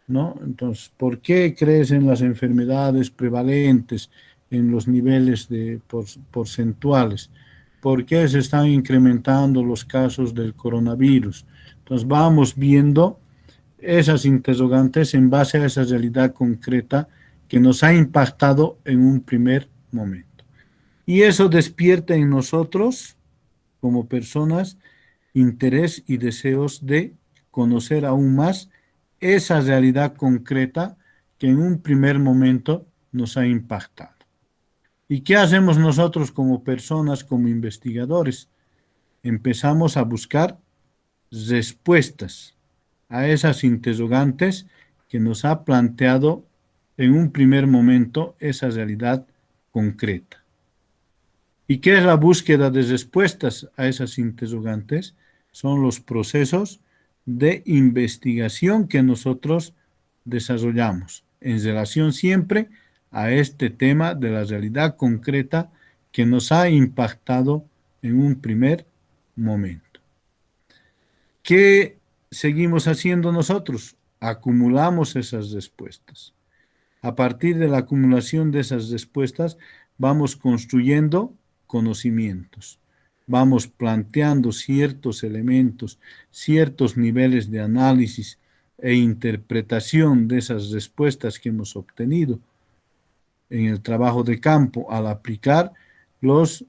¿no? Entonces, ¿por qué crecen las enfermedades prevalentes en los niveles porcentuales? ¿Por qué se están incrementando los casos del coronavirus? Entonces, vamos viendo esas interrogantes en base a esa realidad concreta que nos ha impactado en un primer momento. Y eso despierta en nosotros, como personas, interés y deseos de conocer aún más esa realidad concreta que en un primer momento nos ha impactado. ¿Y qué hacemos nosotros como personas, como investigadores? Empezamos a buscar respuestas a esas interrogantes que nos ha planteado en un primer momento esa realidad concreta. ¿Y qué es la búsqueda de respuestas a esas interrogantes? Son los procesos de investigación que nosotros desarrollamos en relación siempre a este tema de la realidad concreta que nos ha impactado en un primer momento. ¿Qué seguimos haciendo nosotros? Acumulamos esas respuestas. A partir de la acumulación de esas respuestas, vamos construyendo conocimientos. Vamos planteando ciertos elementos, ciertos niveles de análisis e interpretación de esas respuestas que hemos obtenido en el trabajo de campo al aplicar los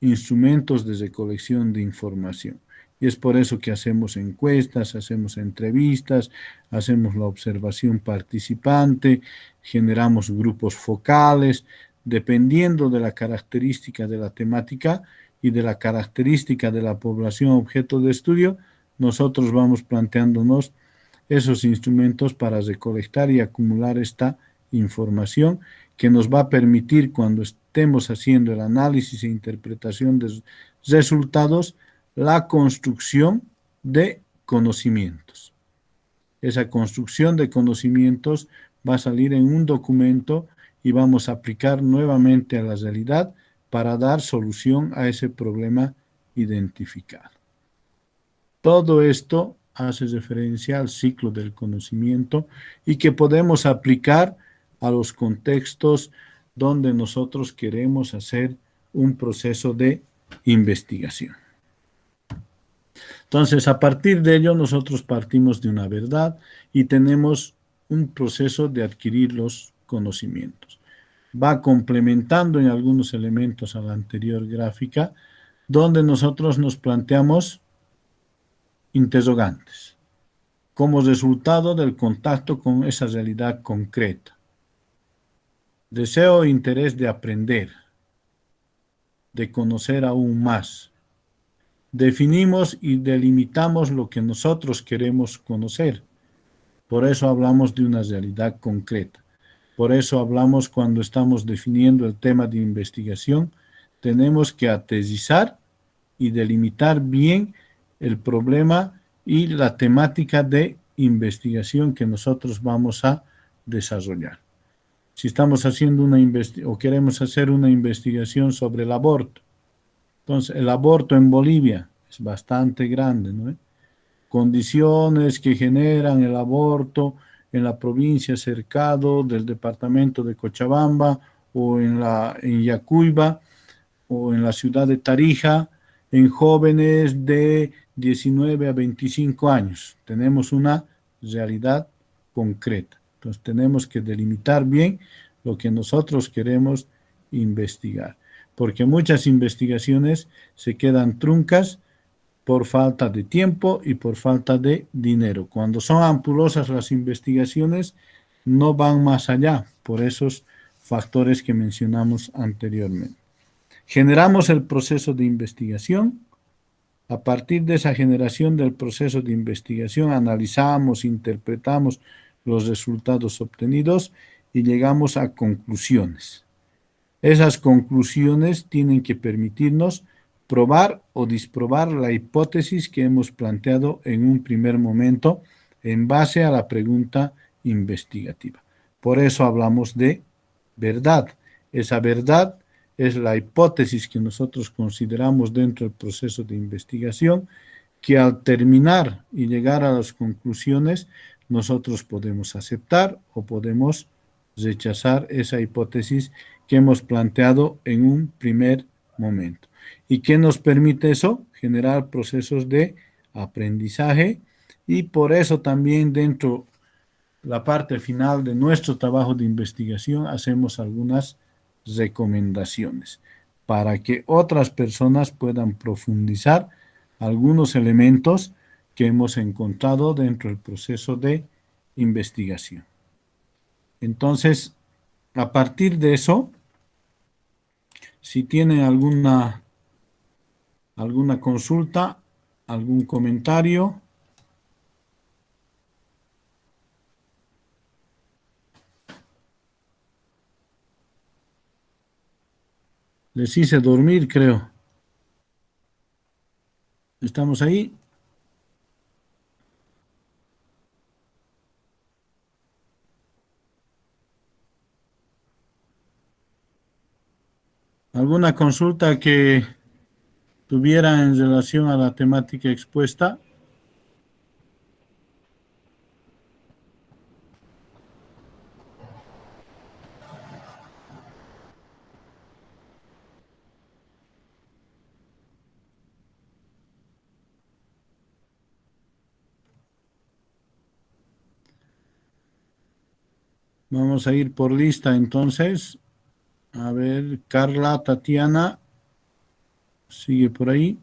instrumentos de recolección de información. Y es por eso que hacemos encuestas, hacemos entrevistas, hacemos la observación participante, generamos grupos focales, dependiendo de la característica de la temática y de la característica de la población objeto de estudio, nosotros vamos planteándonos esos instrumentos para recolectar y acumular esta información que nos va a permitir, cuando estemos haciendo el análisis e interpretación de resultados, la construcción de conocimientos. Esa construcción de conocimientos va a salir en un documento y vamos a aplicar nuevamente a la realidad para dar solución a ese problema identificado. Todo esto hace referencia al ciclo del conocimiento y que podemos aplicar a los contextos donde nosotros queremos hacer un proceso de investigación. Entonces, a partir de ello, nosotros partimos de una verdad y tenemos un proceso de adquirir los conocimientos. Va complementando en algunos elementos a la anterior gráfica, donde nosotros nos planteamos interrogantes como resultado del contacto con esa realidad concreta. Deseo e interés de aprender, de conocer aún más. Definimos y delimitamos lo que nosotros queremos conocer. Por eso hablamos de una realidad concreta. Por eso hablamos cuando estamos definiendo el tema de investigación, tenemos que aterrizar y delimitar bien el problema y la temática de investigación que nosotros vamos a desarrollar. Si estamos haciendo o queremos hacer una investigación sobre el aborto, entonces el aborto en Bolivia es bastante grande, ¿no? Condiciones que generan el aborto en la provincia cercado del departamento de Cochabamba o en Yacuiba o en la ciudad de Tarija, en jóvenes de 19 a 25 años. Tenemos una realidad concreta. Entonces tenemos que delimitar bien lo que nosotros queremos investigar, porque muchas investigaciones se quedan truncas por falta de tiempo y por falta de dinero. Cuando son ampulosas las investigaciones, no van más allá por esos factores que mencionamos anteriormente. Generamos el proceso de investigación. A partir de esa generación del proceso de investigación, analizamos, interpretamos los resultados obtenidos y llegamos a conclusiones. Esas conclusiones tienen que permitirnos probar o disprobar la hipótesis que hemos planteado en un primer momento en base a la pregunta investigativa. Por eso hablamos de verdad. Esa verdad es la hipótesis que nosotros consideramos dentro del proceso de investigación, que al terminar y llegar a las conclusiones, nosotros podemos aceptar o podemos rechazar esa hipótesis que hemos planteado en un primer momento. ¿Y qué nos permite eso? Generar procesos de aprendizaje, y por eso también dentro de la parte final de nuestro trabajo de investigación hacemos algunas recomendaciones para que otras personas puedan profundizar algunos elementos que hemos encontrado dentro del proceso de investigación. Entonces, a partir de eso, si tienen alguna consulta, algún comentario. Les hice dormir, creo. ¿Estamos ahí? ¿Alguna consulta que tuvieran en relación a la temática expuesta? Vamos a ir por lista entonces. A ver, Carla, Tatiana, sigue por ahí.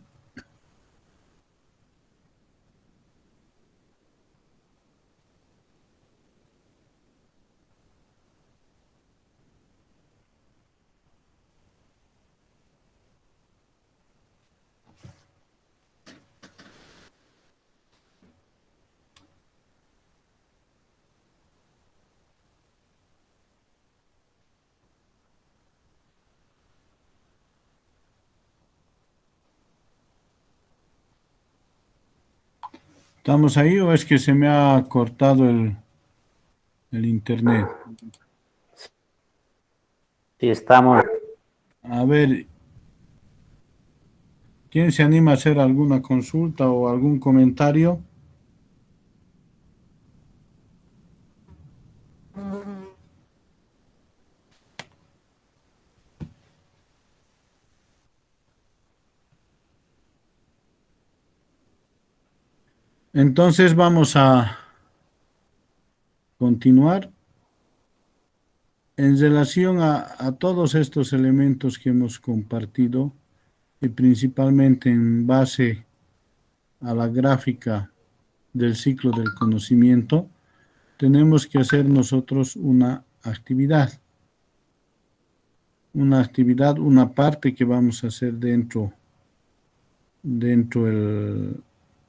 ¿Estamos ahí o es que se me ha cortado el internet? Sí, estamos. A ver, ¿quién se anima a hacer alguna consulta o algún comentario? Entonces vamos a continuar. En relación a todos estos elementos que hemos compartido, y principalmente en base a la gráfica del ciclo del conocimiento, tenemos que hacer nosotros una parte que vamos a hacer dentro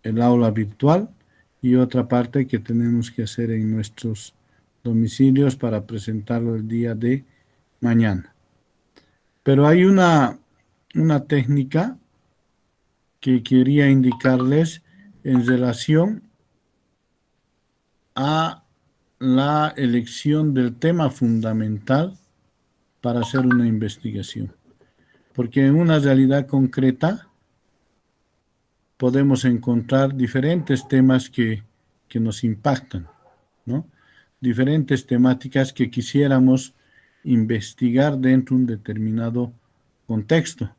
el aula virtual y otra parte que tenemos que hacer en nuestros domicilios para presentarlo el día de mañana. Pero hay una técnica que quería indicarles en relación a la elección del tema fundamental para hacer una investigación. Porque en una realidad concreta podemos encontrar diferentes temas que nos impactan, ¿no? Diferentes temáticas que quisiéramos investigar dentro de un determinado contexto.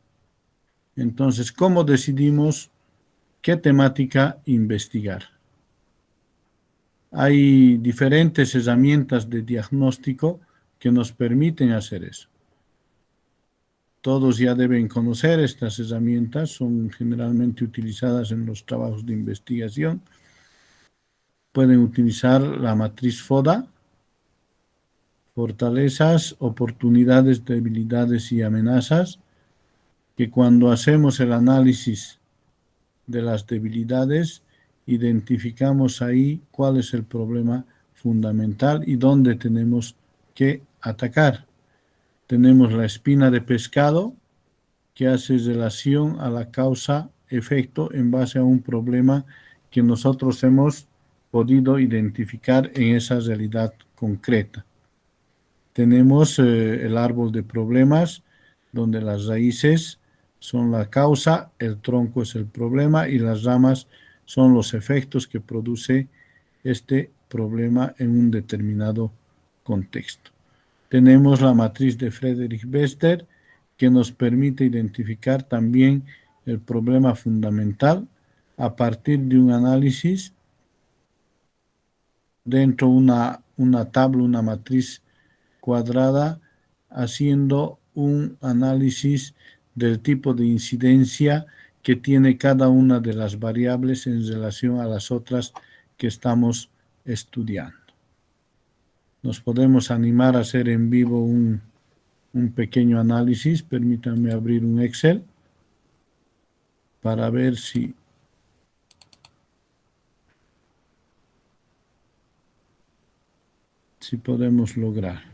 Entonces, ¿cómo decidimos qué temática investigar? Hay diferentes herramientas de diagnóstico que nos permiten hacer eso. Todos ya deben conocer estas herramientas, son generalmente utilizadas en los trabajos de investigación. Pueden utilizar la matriz FODA, fortalezas, oportunidades, debilidades y amenazas, que cuando hacemos el análisis de las debilidades, identificamos ahí cuál es el problema fundamental y dónde tenemos que atacar. Tenemos la espina de pescado, que hace relación a la causa-efecto en base a un problema que nosotros hemos podido identificar en esa realidad concreta. Tenemos el árbol de problemas, donde las raíces son la causa, el tronco es el problema y las ramas son los efectos que produce este problema en un determinado contexto. Tenemos la matriz de Friedrich Wester, que nos permite identificar también el problema fundamental a partir de un análisis dentro de una tabla, una matriz cuadrada, haciendo un análisis del tipo de incidencia que tiene cada una de las variables en relación a las otras que estamos estudiando. Nos podemos animar a hacer en vivo un pequeño análisis. Permítanme abrir un Excel para ver si podemos lograr.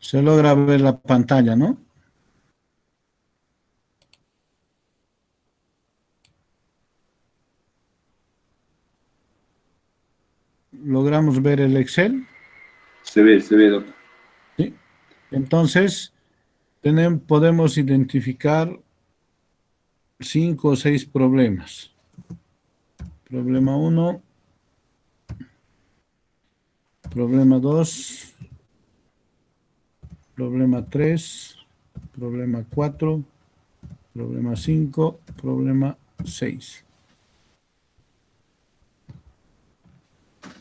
Se logra ver la pantalla, ¿no? ¿Logramos ver el Excel? Se ve, doctor. Sí. Entonces, podemos identificar 5 o 6 problemas. Problema 1, problema 2, problema 3, problema 4, problema 5, problema 6.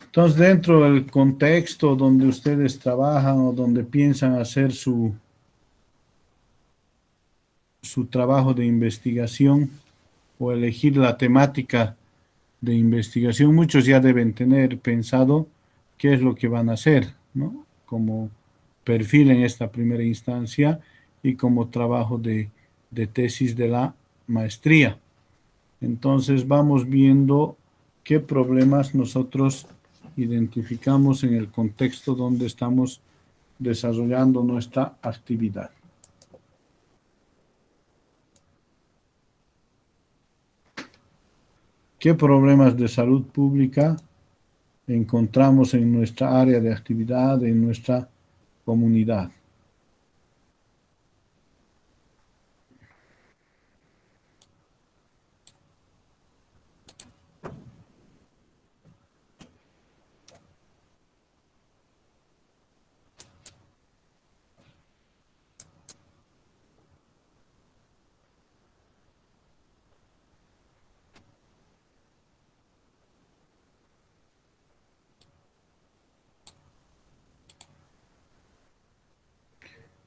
Entonces, dentro del contexto donde ustedes trabajan o donde piensan hacer su trabajo de investigación o elegir la temática de investigación, muchos ya deben tener pensado qué es lo que van a hacer, ¿no? Como perfil en esta primera instancia y como trabajo de tesis de la maestría. Entonces vamos viendo qué problemas nosotros identificamos en el contexto donde estamos desarrollando nuestra actividad. ¿Qué problemas de salud pública encontramos en nuestra área de actividad, en nuestra comunidad?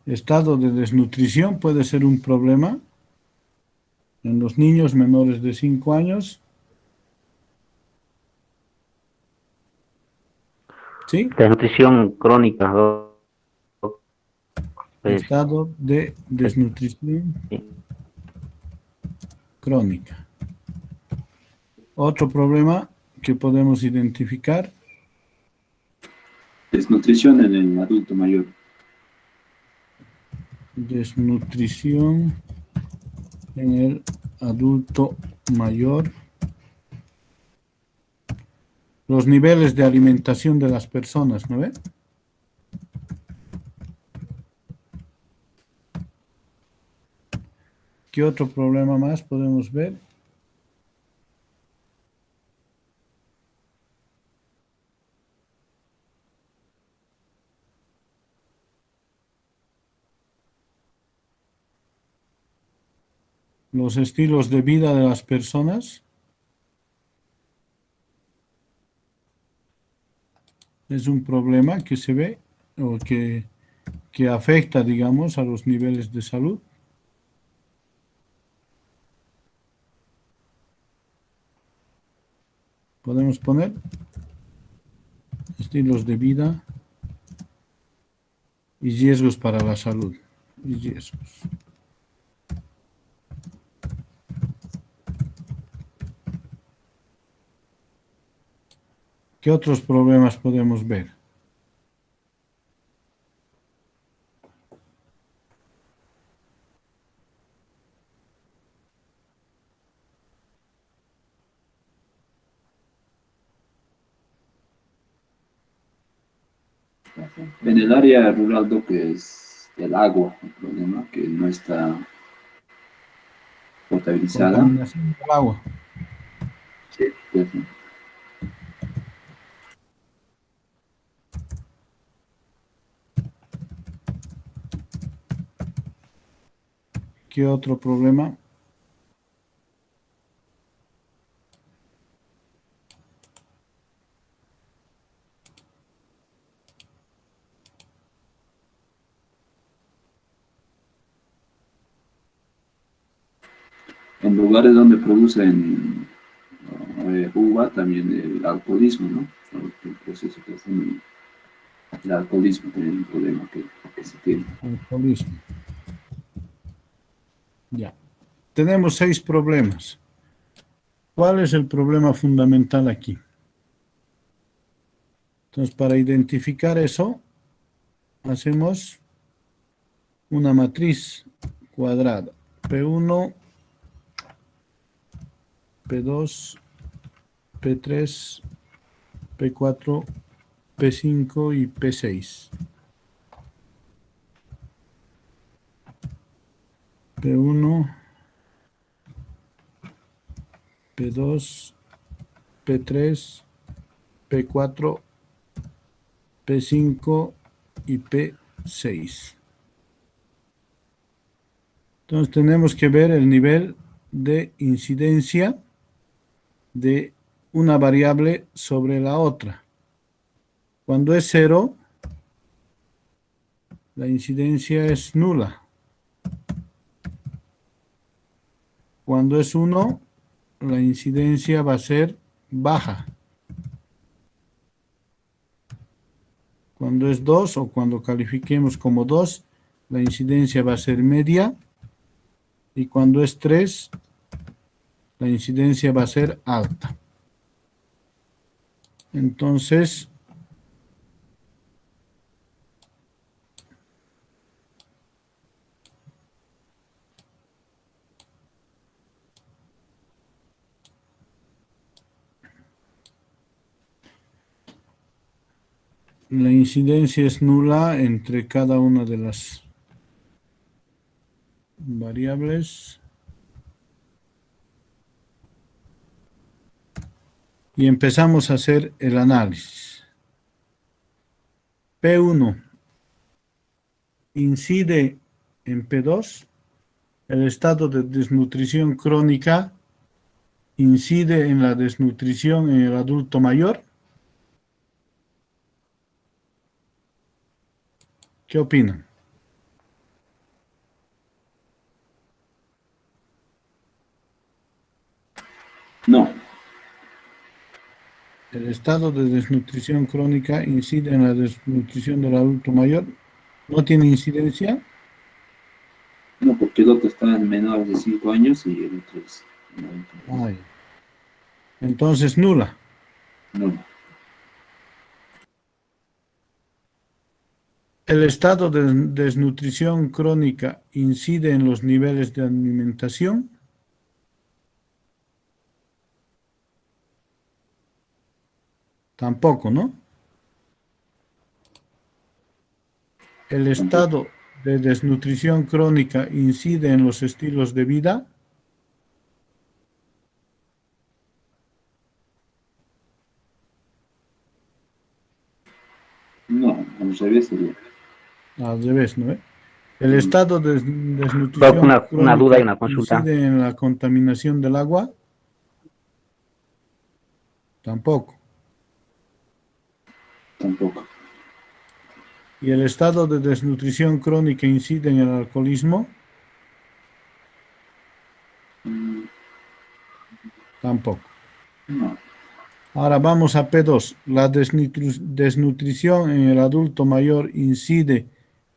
Estado de desnutrición puede ser un problema en los niños menores de 5 años. ¿Sí? Desnutrición crónica, pues, Estado de desnutrición sí. crónica. Otro problema que podemos identificar. Desnutrición en el adulto mayor. Desnutrición en el adulto mayor. Los niveles de alimentación de las personas, ¿no ve? ¿Qué otro problema más podemos ver? Los estilos de vida de las personas. Es un problema que se ve o que afecta, digamos, a los niveles de salud. Podemos poner estilos de vida y riesgos para la salud. Y riesgos. ¿Qué otros problemas podemos ver? En el área rural, lo que es el agua, el problema que no está potabilizada. Contaminación del agua. Sí, pues, ¿Qué otro problema? en lugares donde producen uva, también el alcoholismo, ¿no? El proceso que hacen el alcoholismo también es un problema que se tiene. Alcoholismo. Ya. Tenemos 6 problemas. ¿Cuál es el problema fundamental aquí? Entonces, para identificar eso, hacemos una matriz cuadrada. P1, P2, P3, P4, P5 y P6. P1, P2, P3, P4, P5 y P6. Entonces tenemos que ver el nivel de incidencia de una variable sobre la otra. Cuando es 0, la incidencia es nula. Cuando es 1, la incidencia va a ser baja. Cuando es 2 o cuando califiquemos como 2, la incidencia va a ser media. Y cuando es 3, la incidencia va a ser alta. Entonces, la incidencia es nula entre cada una de las variables. Y empezamos a hacer el análisis. P1 incide en P2. El estado de desnutrición crónica incide en la desnutrición en el adulto mayor. ¿Qué opinan? No, El estado de desnutrición crónica incide en la desnutrición del adulto mayor. ¿No tiene incidencia? no, porque el otro está en menores de 5 años y el otro es en adulto mayor. Ay. Entonces, nula. No, ¿El estado de desnutrición crónica incide en los niveles de alimentación? Tampoco, ¿no? ¿El estado de desnutrición crónica incide en los estilos de vida? no, al revés sería. Al revés, ¿no? ¿El estado de Prof, desnutrición una duda y crónica una consulta. incide en la contaminación del agua? Tampoco. Tampoco. ¿Y el estado de desnutrición crónica incide en el alcoholismo? Mm, Tampoco. No, Ahora vamos a P2. ¿La desnutrición en el adulto mayor incide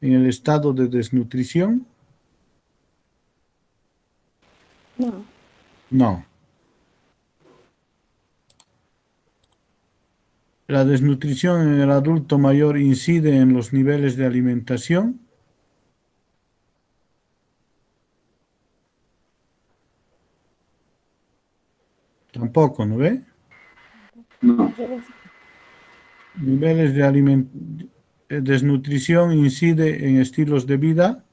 en el estado de desnutrición? No. No. ¿La desnutrición en el adulto mayor incide en los niveles de alimentación? Tampoco, ¿no ve? no, Niveles de desnutrición incide en estilos de vida.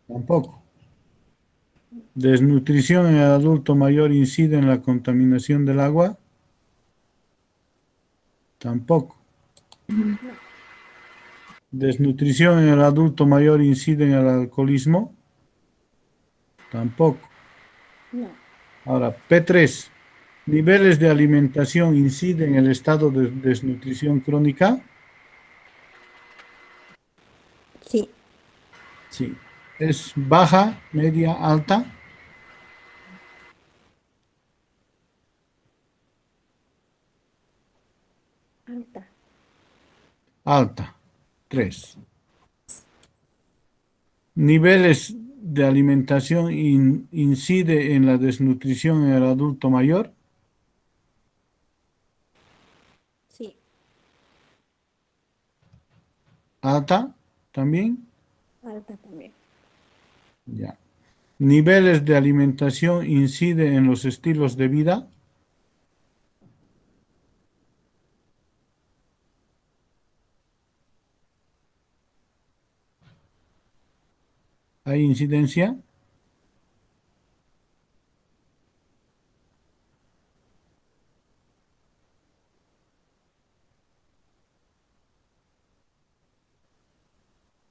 Tampoco. Desnutrición en el adulto mayor incide en la contaminación del agua. Tampoco. Desnutrición en el adulto mayor incide en el alcoholismo. Tampoco. No. Ahora, P3. ¿Niveles de alimentación inciden en el estado de desnutrición crónica? Sí. Sí. ¿Es baja, media, alta? Alta. Alta. 3. ¿Niveles de alimentación incide en la desnutrición en el adulto mayor? Sí. Alta también. Alta también. Ya. ¿Niveles de alimentación incide en los estilos de vida? ¿Hay incidencia?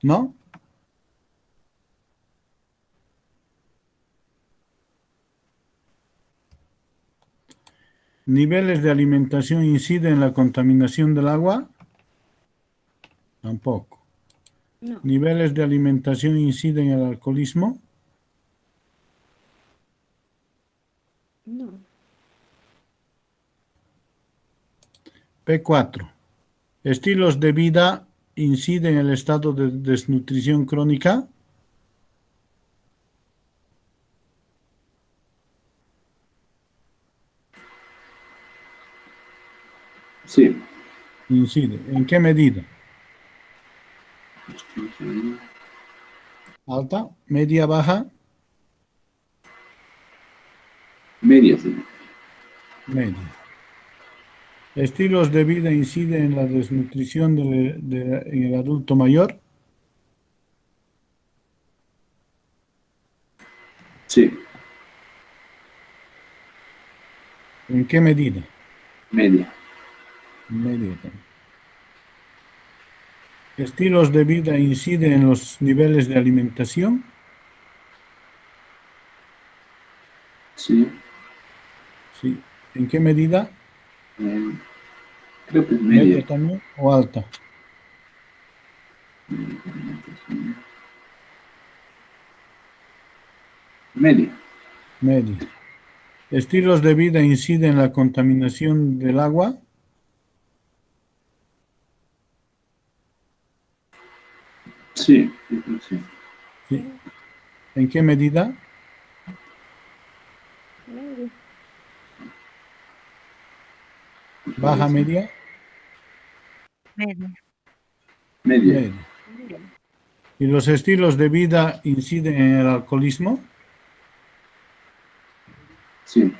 ¿No? ¿Niveles de alimentación inciden en la contaminación del agua? Tampoco. No. ¿Niveles de alimentación inciden en el alcoholismo? No. P4. ¿Estilos de vida inciden en el estado de desnutrición crónica? sí. Incide. ¿En qué medida? Alta, media, baja, Media, sí. media. ¿Estilos de vida inciden en la desnutrición en el adulto mayor? Sí, ¿En qué medida? media. Media también. ¿Estilos de vida inciden en los niveles de alimentación? Sí. Sí. ¿En qué medida? Eh, creo que es ¿Media media. también o alta? Media. Media. ¿Estilos de vida inciden en la contaminación del agua? Sí, yo creo que sí. Sí. ¿En qué medida? ¿Baja, media? Media. Media. Media. ¿Y los estilos de vida inciden en el alcoholismo? Sí.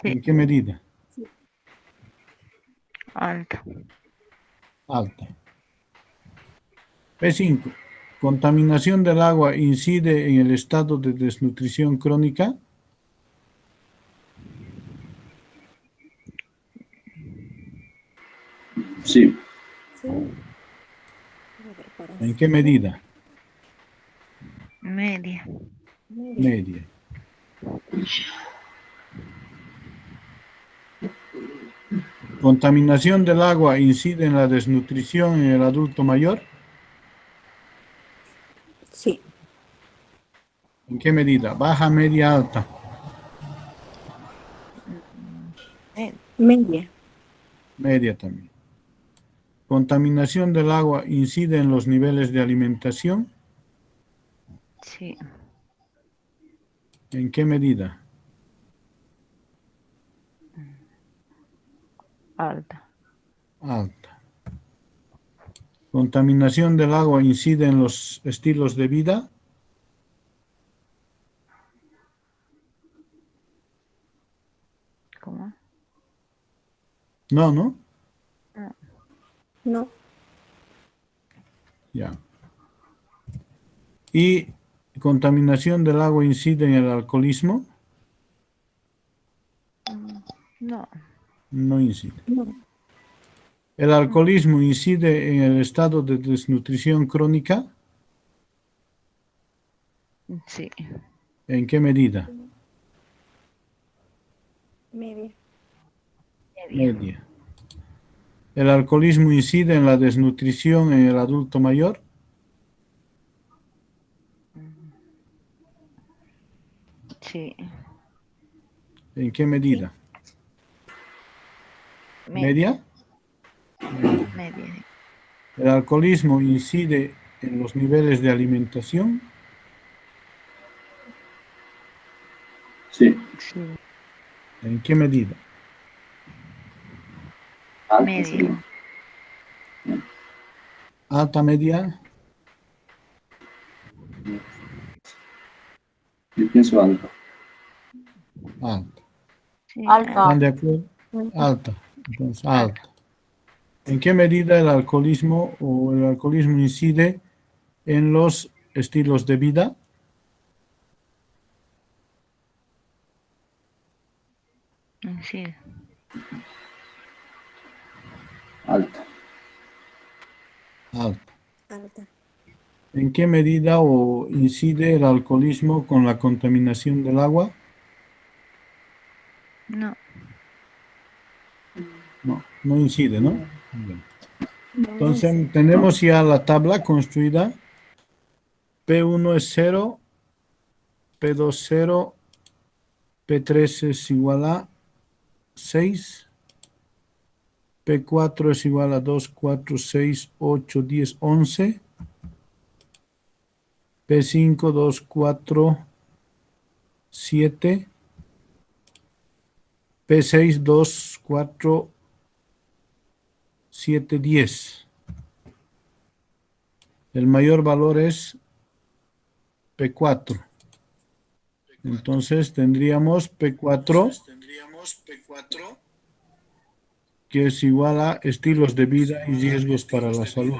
Sí. ¿En qué medida? Alta. Alta. P5. ¿Contaminación del agua incide en el estado de desnutrición crónica? Sí. ¿En qué medida? Media. Media. ¿Contaminación del agua incide en la desnutrición en el adulto mayor? Sí. ¿En qué medida? ¿Baja, media, alta? Media. Media también. ¿Contaminación del agua incide en los niveles de alimentación? Sí. ¿En qué medida? Alta. Alta. ¿Contaminación del agua incide en los estilos de vida? ¿Cómo? No, ¿no? No. Ya. ¿Y contaminación del agua incide en el alcoholismo? No. No incide. No. ¿El alcoholismo incide en el estado de desnutrición crónica? Sí. ¿En qué medida? Media. Media. Media. ¿El alcoholismo incide en la desnutrición en el adulto mayor? Sí. ¿En qué medida? Media. ¿Media? Media. ¿El alcoholismo incide en los niveles de alimentación? Sí. Sí. ¿En qué medida? Alta Media. sería. ¿Alta, media? Yo pienso alta. Alta. Sí. ¿Están de acuerdo? Alta. Entonces, alta. ¿En qué medida el alcoholismo o el alcoholismo incide en los estilos de vida? Sí. Alta. Alta. Alta. ¿En qué medida o incide el alcoholismo con la contaminación del agua? No. No, no incide, ¿no? Bien. No. Entonces tenemos ya la tabla construida. P1 es 0, P2 0, P3 es igual a 6, P4 es igual a 2, 4, 6, 8, 10, 11, P5, 2, 4, 7, P6, 2, 4, 7, 10. El mayor valor es P4. Entonces tendríamos P4, que es igual a estilos de vida y riesgos para la salud.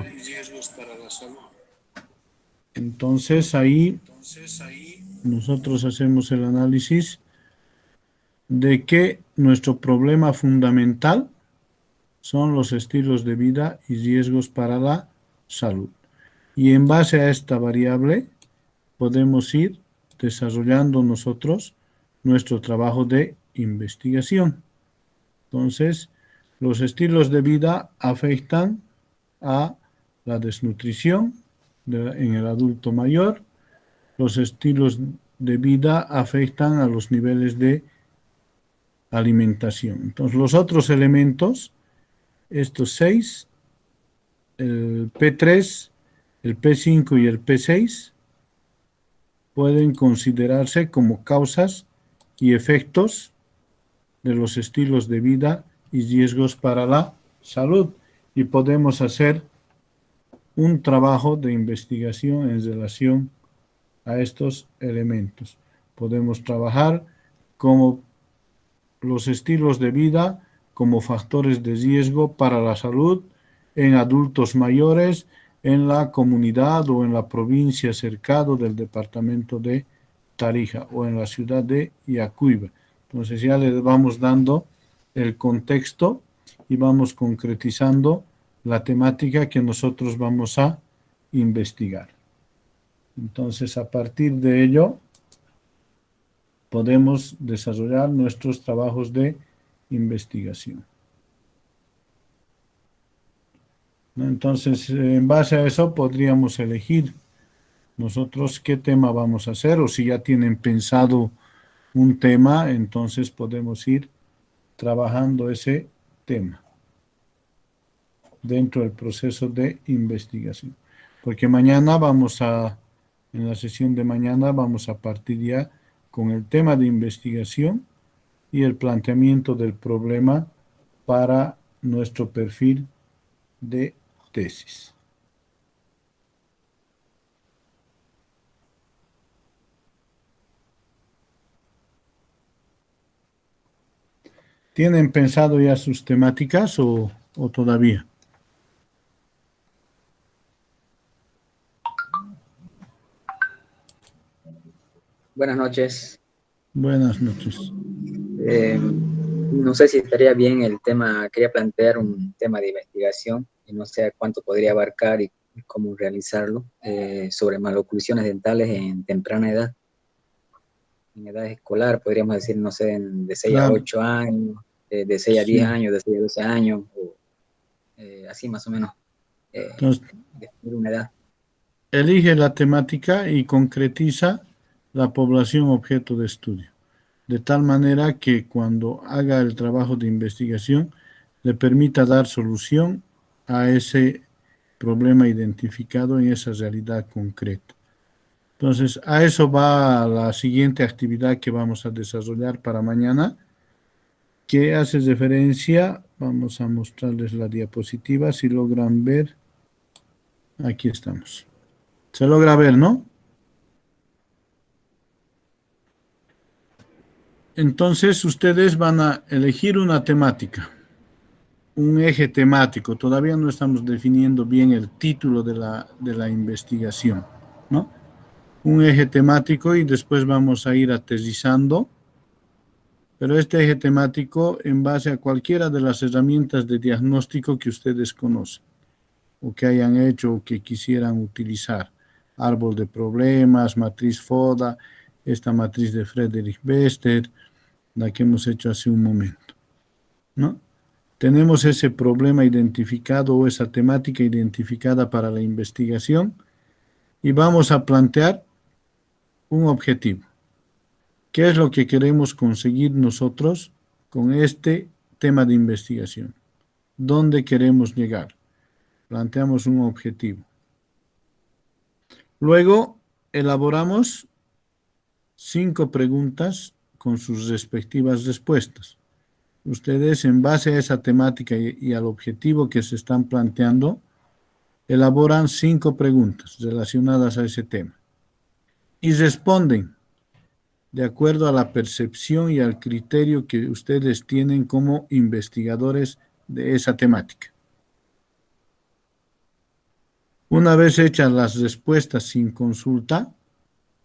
Entonces ahí nosotros hacemos el análisis de que nuestro problema fundamental son los estilos de vida y riesgos para la salud. Y en base a esta variable podemos ir desarrollando nosotros nuestro trabajo de investigación. Entonces, los estilos de vida afectan a la desnutrición en el adulto mayor, los estilos de vida afectan a los niveles de alimentación. Entonces, los otros elementos, estos 6, el P3, el P5 y el P6, pueden considerarse como causas y efectos de los estilos de vida y riesgos para la salud. Y podemos hacer un trabajo de investigación en relación a estos elementos. Podemos trabajar como los estilos de vida como factores de riesgo para la salud en adultos mayores en la comunidad o en la provincia cercado del departamento de Tarija o en la ciudad de Yacuiba. Entonces ya le vamos dando el contexto y vamos concretizando la temática que nosotros vamos a investigar. Entonces, a partir de ello, podemos desarrollar nuestros trabajos de investigación. ¿No? Entonces, en base a eso, podríamos elegir nosotros qué tema vamos a hacer, o si ya tienen pensado un tema, entonces podemos ir trabajando ese tema dentro del proceso de investigación. Porque mañana en la sesión de mañana vamos a partir ya con el tema de investigación y el planteamiento del problema para nuestro perfil de tesis. ¿Tienen pensado ya sus temáticas o todavía? Buenas noches. Buenas noches. No sé si estaría bien el tema, quería plantear un tema de investigación y no sé cuánto podría abarcar y cómo realizarlo, sobre maloclusiones dentales en temprana edad. En edad escolar, podríamos decir, no sé, de 6 a 8 años, de 6 a 10 años, de 6 a 12 años, o así más o menos, Entonces, definir una edad. elige la temática y concretiza la población objeto de estudio, de tal manera que cuando haga el trabajo de investigación le permita dar solución a ese problema identificado en esa realidad concreta. Entonces, a eso va la siguiente actividad que vamos a desarrollar para mañana, que hace referencia, vamos a mostrarles la diapositiva, si logran ver, aquí estamos. Se logra ver, ¿no? Entonces, ustedes van a elegir una temática, un eje temático. Todavía no estamos definiendo bien el título de la investigación, ¿no? Un eje temático y después vamos a ir aterrizando, pero este eje temático en base a cualquiera de las herramientas de diagnóstico que ustedes conocen o que hayan hecho o que quisieran utilizar. Árbol de problemas, matriz FODA, esta matriz de Friedrich Bester, la que hemos hecho hace un momento, ¿no? Tenemos ese problema identificado o esa temática identificada para la investigación y vamos a plantear un objetivo. ¿Qué es lo que queremos conseguir nosotros con este tema de investigación? ¿Dónde queremos llegar? Planteamos un objetivo. Luego, elaboramos 5 preguntas con sus respectivas respuestas. Ustedes, en base a esa temática y al objetivo que se están planteando, elaboran 5 preguntas relacionadas a ese tema y responden de acuerdo a la percepción y al criterio que ustedes tienen como investigadores de esa temática. Una vez hechas las respuestas sin consulta,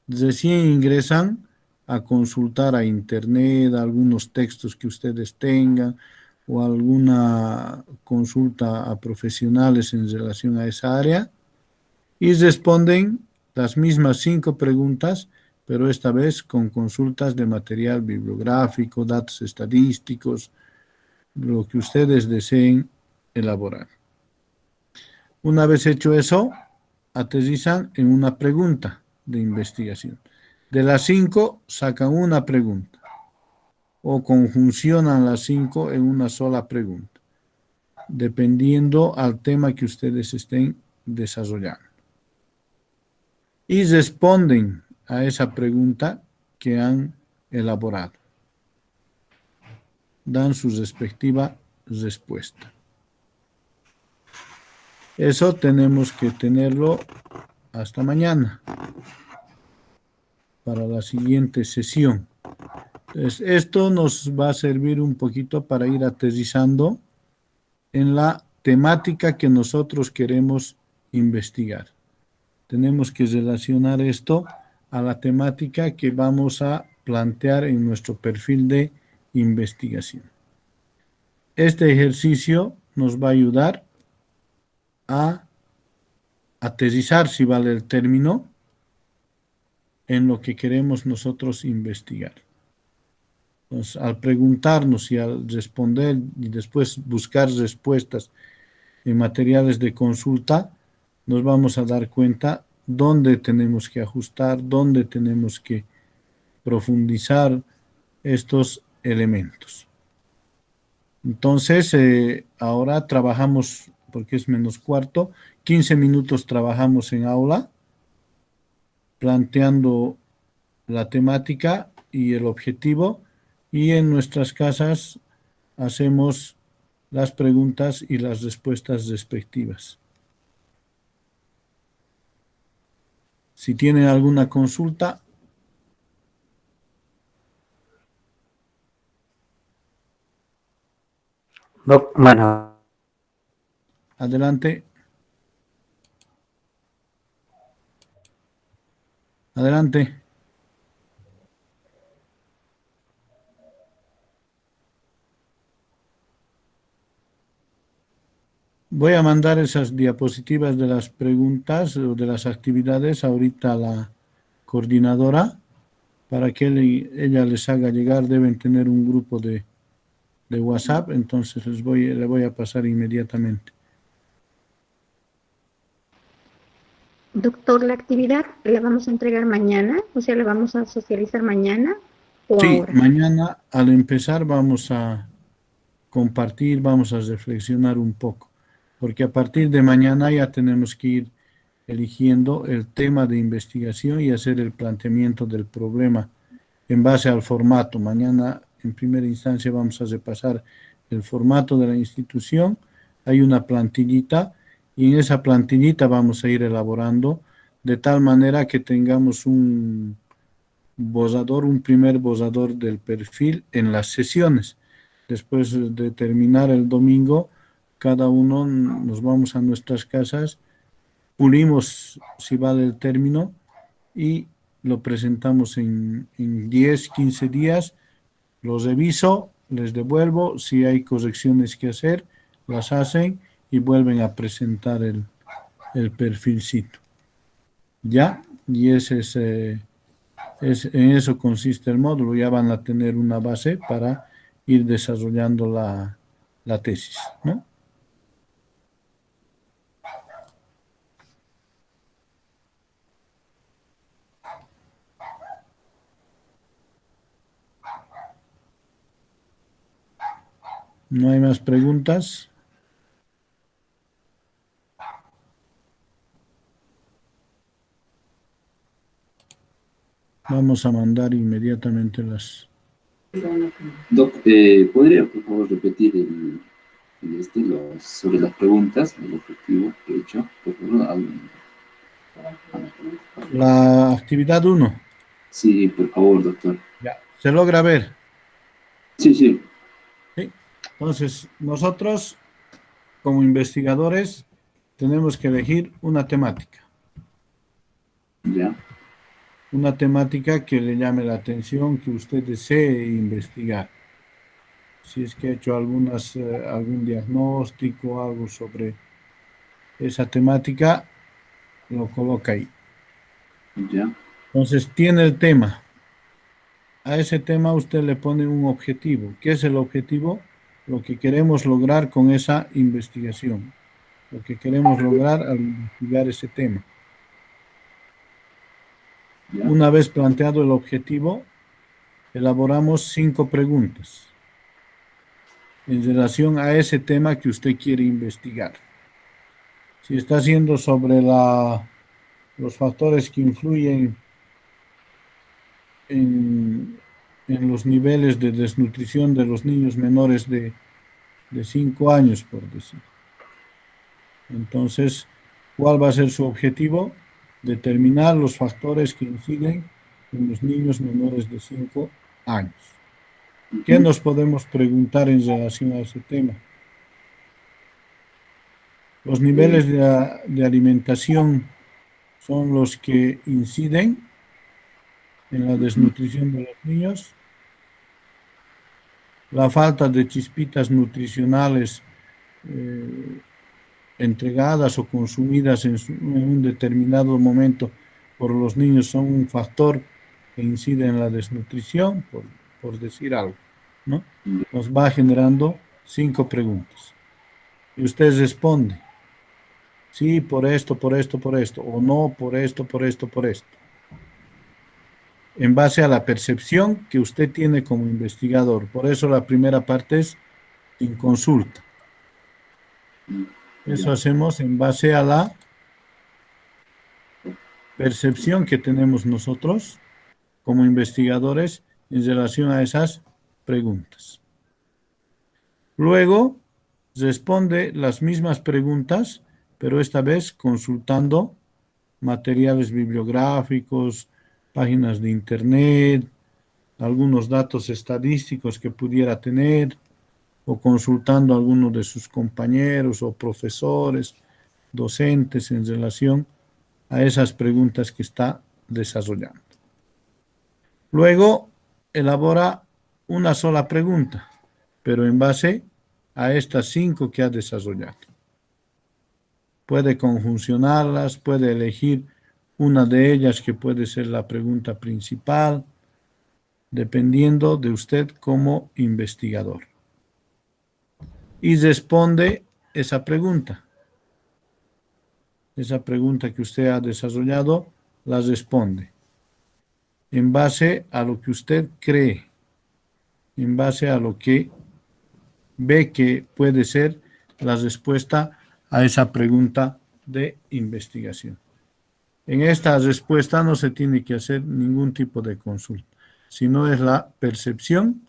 recién ingresan a consultar a internet, algunos textos que ustedes tengan o alguna consulta a profesionales en relación a esa área y responden las mismas 5 preguntas, pero esta vez con consultas de material bibliográfico, datos estadísticos, lo que ustedes deseen elaborar. Una vez hecho eso, aterrizan en una pregunta de investigación. De las 5 sacan una pregunta o conjuncionan las 5 en una sola pregunta, dependiendo al tema que ustedes estén desarrollando. Y responden a esa pregunta que han elaborado. Dan su respectiva respuesta. Eso tenemos que tenerlo hasta mañana para la siguiente sesión. Entonces, esto nos va a servir un poquito para ir aterrizando en la temática que nosotros queremos investigar. Tenemos que relacionar esto a la temática que vamos a plantear en nuestro perfil de investigación. Este ejercicio nos va a ayudar a aterrizar, si vale el término, en lo que queremos nosotros investigar. Entonces, al preguntarnos y al responder y después buscar respuestas en materiales de consulta, nos vamos a dar cuenta dónde tenemos que ajustar, dónde tenemos que profundizar estos elementos. Entonces, ahora trabajamos, porque es menos cuarto, 15 minutos trabajamos en aula, planteando la temática y el objetivo, y en nuestras casas hacemos las preguntas y las respuestas respectivas. Si tienen alguna consulta. Bueno. Adelante. Adelante. Voy a mandar esas diapositivas de las preguntas o de las actividades ahorita a la coordinadora para que ella les haga llegar. Deben tener un grupo de WhatsApp, entonces le voy a pasar inmediatamente. Doctor, ¿la actividad la vamos a entregar mañana? O sea, ¿la vamos a socializar mañana o Sí, ahora? mañana al empezar vamos a compartir, vamos a reflexionar un poco, porque a partir de mañana ya tenemos que ir eligiendo el tema de investigación y hacer el planteamiento del problema en base al formato. Mañana, en primera instancia, vamos a repasar el formato de la institución. Hay una plantillita y en esa plantillita vamos a ir elaborando de tal manera que tengamos un borrador, un primer borrador del perfil en las sesiones. Después de terminar el domingo, cada uno nos vamos a nuestras casas, pulimos, si vale el término, y lo presentamos en 10, 15 días, lo reviso, les devuelvo, si hay correcciones que hacer, las hacen y vuelven a presentar el perfilcito. ¿Ya? Y ese en eso consiste el módulo, ya van a tener una base para ir desarrollando la tesis, ¿no? ¿No hay más preguntas? Vamos a mandar inmediatamente las... Doc, ¿podría por favor repetir sobre las preguntas, el objetivo que he hecho? Por favor, La actividad 1. Sí, por favor, doctor. Ya. ¿Se logra ver? Sí, sí. Sí. Entonces, nosotros, como investigadores, tenemos que elegir una temática. Ya. Una temática que le llame la atención, que usted desee investigar. Si es que ha hecho algún diagnóstico, algo sobre esa temática, lo coloca ahí. Ya. Entonces, tiene el tema. A ese tema usted le pone un objetivo. ¿Qué es el objetivo? Lo que queremos lograr con esa investigación. Lo que queremos lograr al investigar ese tema. ¿Ya? Una vez planteado el objetivo, elaboramos 5 preguntas en relación a ese tema que usted quiere investigar. Si está haciendo sobre los factores que influyen en los niveles de desnutrición de los niños menores de 5 años, por decir. Entonces, ¿cuál va a ser su objetivo? Determinar los factores que inciden en los niños menores de 5 años. ¿Qué nos podemos preguntar en relación a ese tema? Los niveles de alimentación son los que inciden en la desnutrición de los niños. La falta de chispitas nutricionales entregadas o consumidas en un determinado momento por los niños son un factor que incide en la desnutrición, por decir algo, ¿no? Nos va generando 5 preguntas. Y usted responde, sí, por esto, por esto, por esto, o no, por esto, por esto, por esto. En base a la percepción que usted tiene como investigador. Por eso la primera parte es sin consulta. Eso hacemos en base a la percepción que tenemos nosotros como investigadores en relación a esas preguntas. Luego responde las mismas preguntas, pero esta vez consultando materiales bibliográficos, páginas de internet, algunos datos estadísticos que pudiera tener, o consultando a algunos de sus compañeros o profesores, docentes en relación a esas preguntas que está desarrollando. Luego elabora una sola pregunta, pero en base a estas 5 que ha desarrollado. Puede conjuncionarlas, puede elegir una de ellas que puede ser la pregunta principal, dependiendo de usted como investigador. Y responde esa pregunta. Esa pregunta que usted ha desarrollado, la responde en base a lo que usted cree, en base a lo que ve que puede ser la respuesta a esa pregunta de investigación. En esta respuesta no se tiene que hacer ningún tipo de consulta, sino es la percepción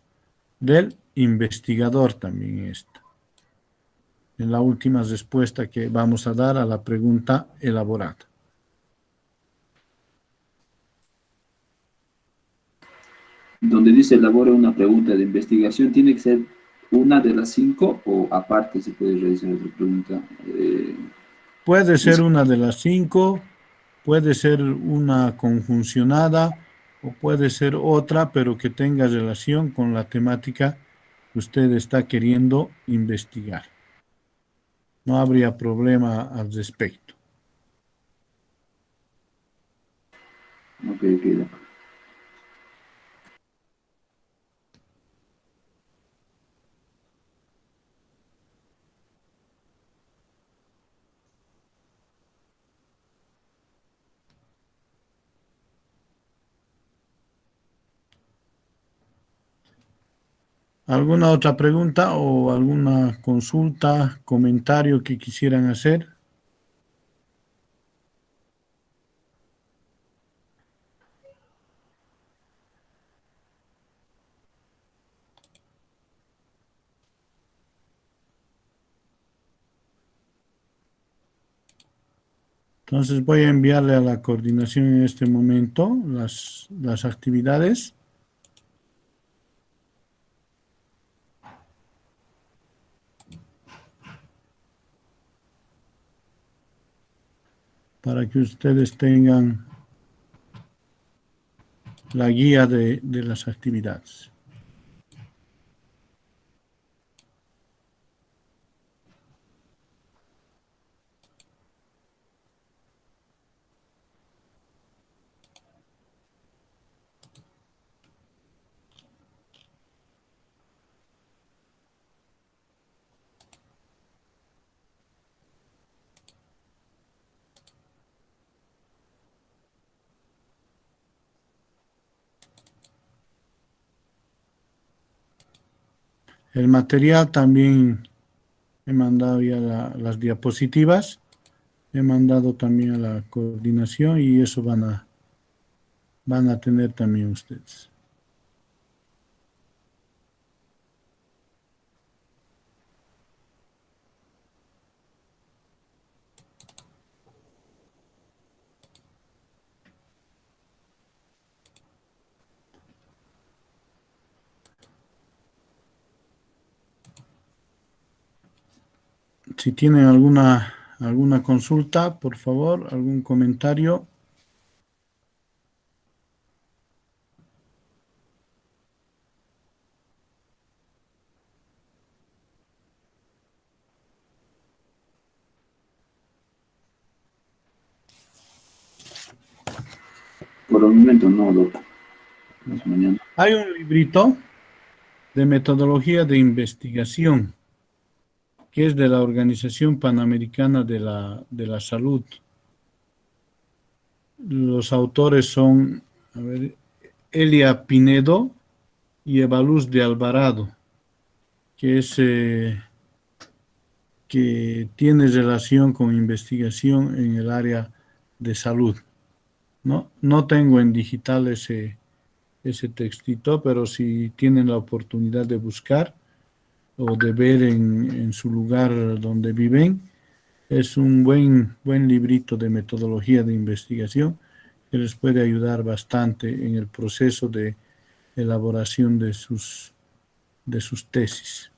del investigador también esta. En la última respuesta que vamos a dar a la pregunta elaborada. Donde dice elabora una pregunta de investigación, ¿tiene que ser una de las 5 o aparte se puede realizar otra pregunta? Puede ser una de las 5, puede ser una conjuncionada o puede ser otra, pero que tenga relación con la temática que usted está queriendo investigar. No habría problema al respecto. Ok, queda. ¿Alguna otra pregunta o alguna consulta, comentario que quisieran hacer? Entonces voy a enviarle a la coordinación en este momento las actividades. Para que ustedes tengan la guía de las actividades. El material también he mandado ya las diapositivas, he mandado también a la coordinación y eso van a tener también ustedes. Si tienen alguna consulta, por favor, algún comentario. Por el momento no, doctor. Más mañana. Hay un librito de metodología de investigación que es de la Organización Panamericana de la Salud. Los autores son Elia Pinedo y Evaluz de Alvarado, que tiene relación con investigación en el área de salud. No tengo en digital ese textito, pero si tienen la oportunidad de buscar o de ver en su lugar donde viven, es un buen librito de metodología de investigación que les puede ayudar bastante en el proceso de elaboración de sus tesis.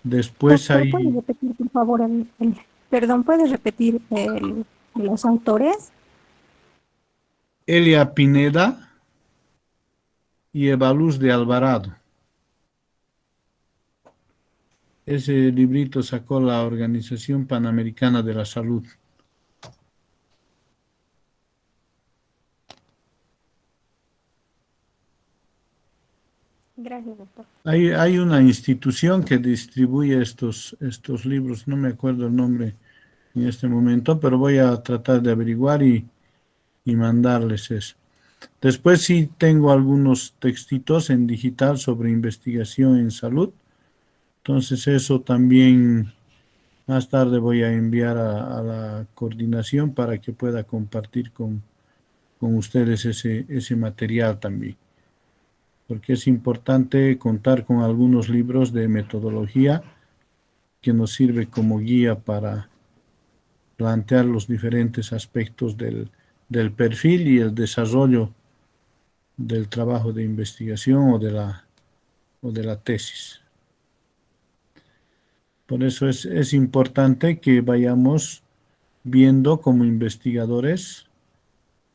Después Doctor, hay ¿puede repetir, por favor, perdón, ¿puede repetir los autores? Elia Pineda y Evaluz de Alvarado. Ese librito sacó la Organización Panamericana de la Salud. Gracias, doctor. Hay una institución que distribuye estos libros, no me acuerdo el nombre en este momento, pero voy a tratar de averiguar y mandarles eso. Después sí tengo algunos textitos en digital sobre investigación en salud, entonces eso también más tarde voy a enviar a la coordinación para que pueda compartir con ustedes ese material también, porque es importante contar con algunos libros de metodología que nos sirve como guía para plantear los diferentes aspectos del perfil y el desarrollo del trabajo de investigación o de la tesis. Por eso es importante que vayamos viendo como investigadores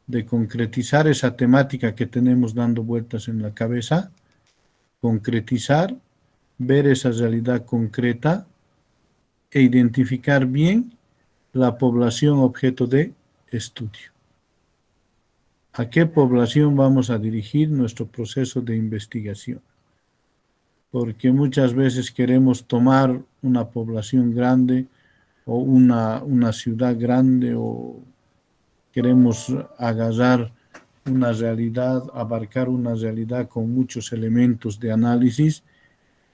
de concretizar esa temática que tenemos dando vueltas en la cabeza, concretizar, ver esa realidad concreta e identificar bien la población objeto de estudio. ¿A qué población vamos a dirigir nuestro proceso de investigación? Porque muchas veces queremos tomar una población grande o una ciudad grande o queremos agarrar una realidad, abarcar una realidad con muchos elementos de análisis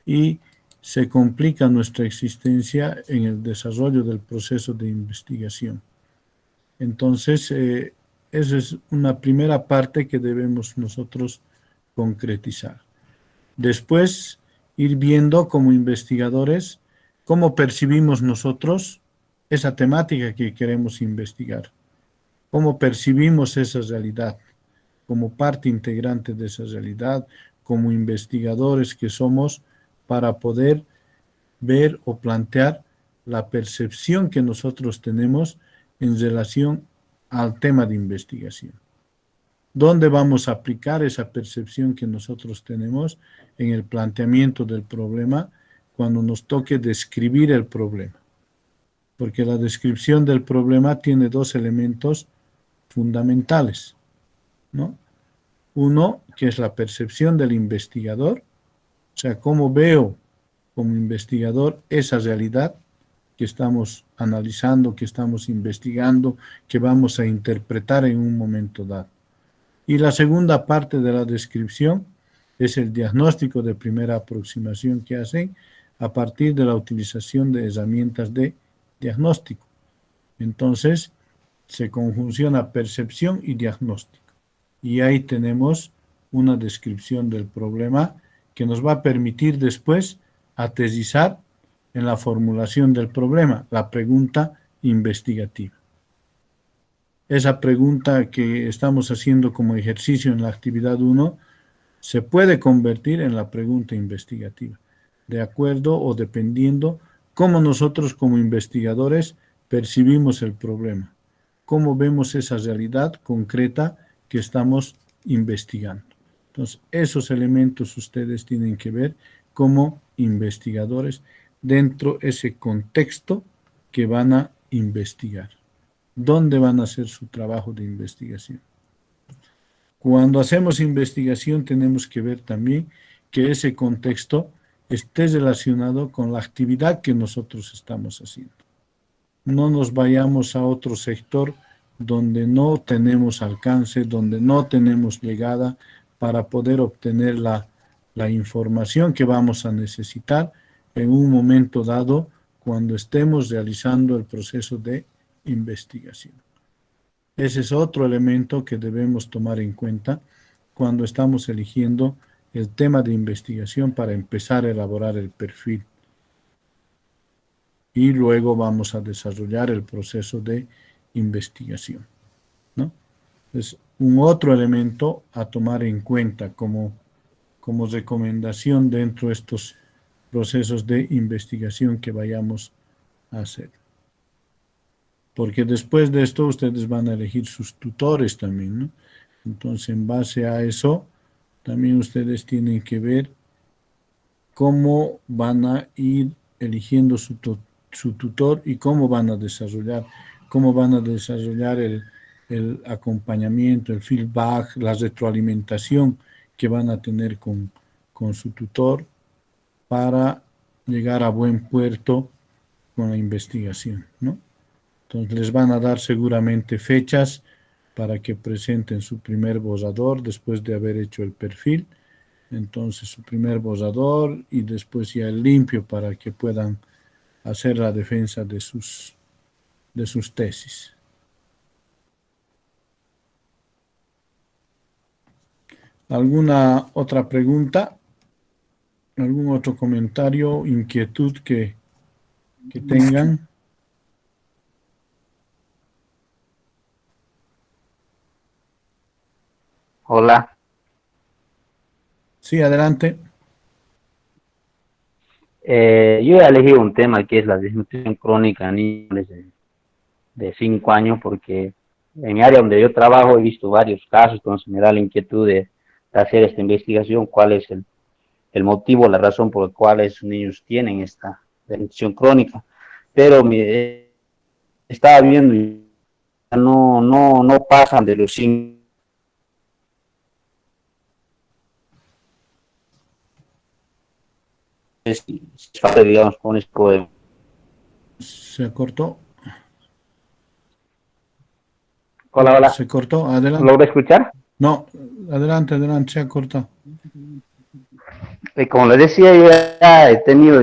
y se complica nuestra existencia en el desarrollo del proceso de investigación. Entonces, esa es una primera parte que debemos nosotros concretizar. Después, ir viendo como investigadores cómo percibimos nosotros esa temática que queremos investigar, cómo percibimos esa realidad como parte integrante de esa realidad, como investigadores que somos para poder ver o plantear la percepción que nosotros tenemos en relación al tema de investigación. ¿Dónde vamos a aplicar esa percepción que nosotros tenemos en el planteamiento del problema cuando nos toque describir el problema? Porque la descripción del problema tiene dos elementos fundamentales, ¿no? Uno, que es la percepción del investigador, o sea, cómo veo como investigador esa realidad que estamos analizando, que estamos investigando, que vamos a interpretar en un momento dado. Y la segunda parte de la descripción Es el diagnóstico de primera aproximación que hacen a partir de la utilización de herramientas de diagnóstico. Entonces, se conjunciona percepción y diagnóstico. Y ahí tenemos una descripción del problema que nos va a permitir después aterrizar en la formulación del problema, la pregunta investigativa. Esa pregunta que estamos haciendo como ejercicio en la actividad 1 se puede convertir en la pregunta investigativa, de acuerdo o dependiendo cómo nosotros como investigadores percibimos el problema, cómo vemos esa realidad concreta que estamos investigando. Entonces, esos elementos ustedes tienen que ver como investigadores dentro de ese contexto que van a investigar. ¿Dónde van a hacer su trabajo de investigación? Cuando hacemos investigación tenemos que ver también que ese contexto esté relacionado con la actividad que nosotros estamos haciendo. No nos vayamos a otro sector donde no tenemos alcance, donde no tenemos llegada para poder obtener la información que vamos a necesitar en un momento dado cuando estemos realizando el proceso de investigación. Ese es otro elemento que debemos tomar en cuenta cuando estamos eligiendo el tema de investigación para empezar a elaborar el perfil. Y luego vamos a desarrollar el proceso de investigación, ¿no? Es un otro elemento a tomar en cuenta como recomendación dentro de estos procesos de investigación que vayamos a hacer. Porque después de esto ustedes van a elegir sus tutores también, ¿no? Entonces, en base a eso, también ustedes tienen que ver cómo van a ir eligiendo su tutor y cómo van a desarrollar el acompañamiento, el feedback, la retroalimentación que van a tener con su tutor para llegar a buen puerto con la investigación, ¿no? Entonces les van a dar seguramente fechas para que presenten su primer borrador después de haber hecho el perfil. Entonces su primer borrador y después ya el limpio para que puedan hacer la defensa de sus tesis. ¿Alguna otra pregunta? ¿Algún otro comentario, inquietud que tengan? Hola. Sí, adelante. Yo he elegido un tema que es la desnutrición crónica en niños de 5 años porque en mi área donde yo trabajo he visto varios casos, entonces me da la inquietud de hacer esta investigación, cuál es el motivo, la razón por la cual esos niños tienen esta desnutrición crónica. Pero estaba viendo y no pasan de los 5. Digamos, con esto Se cortó. Hola. Se cortó, adelante. ¿Logro escuchar? No, adelante, se ha cortado. Como les decía, yo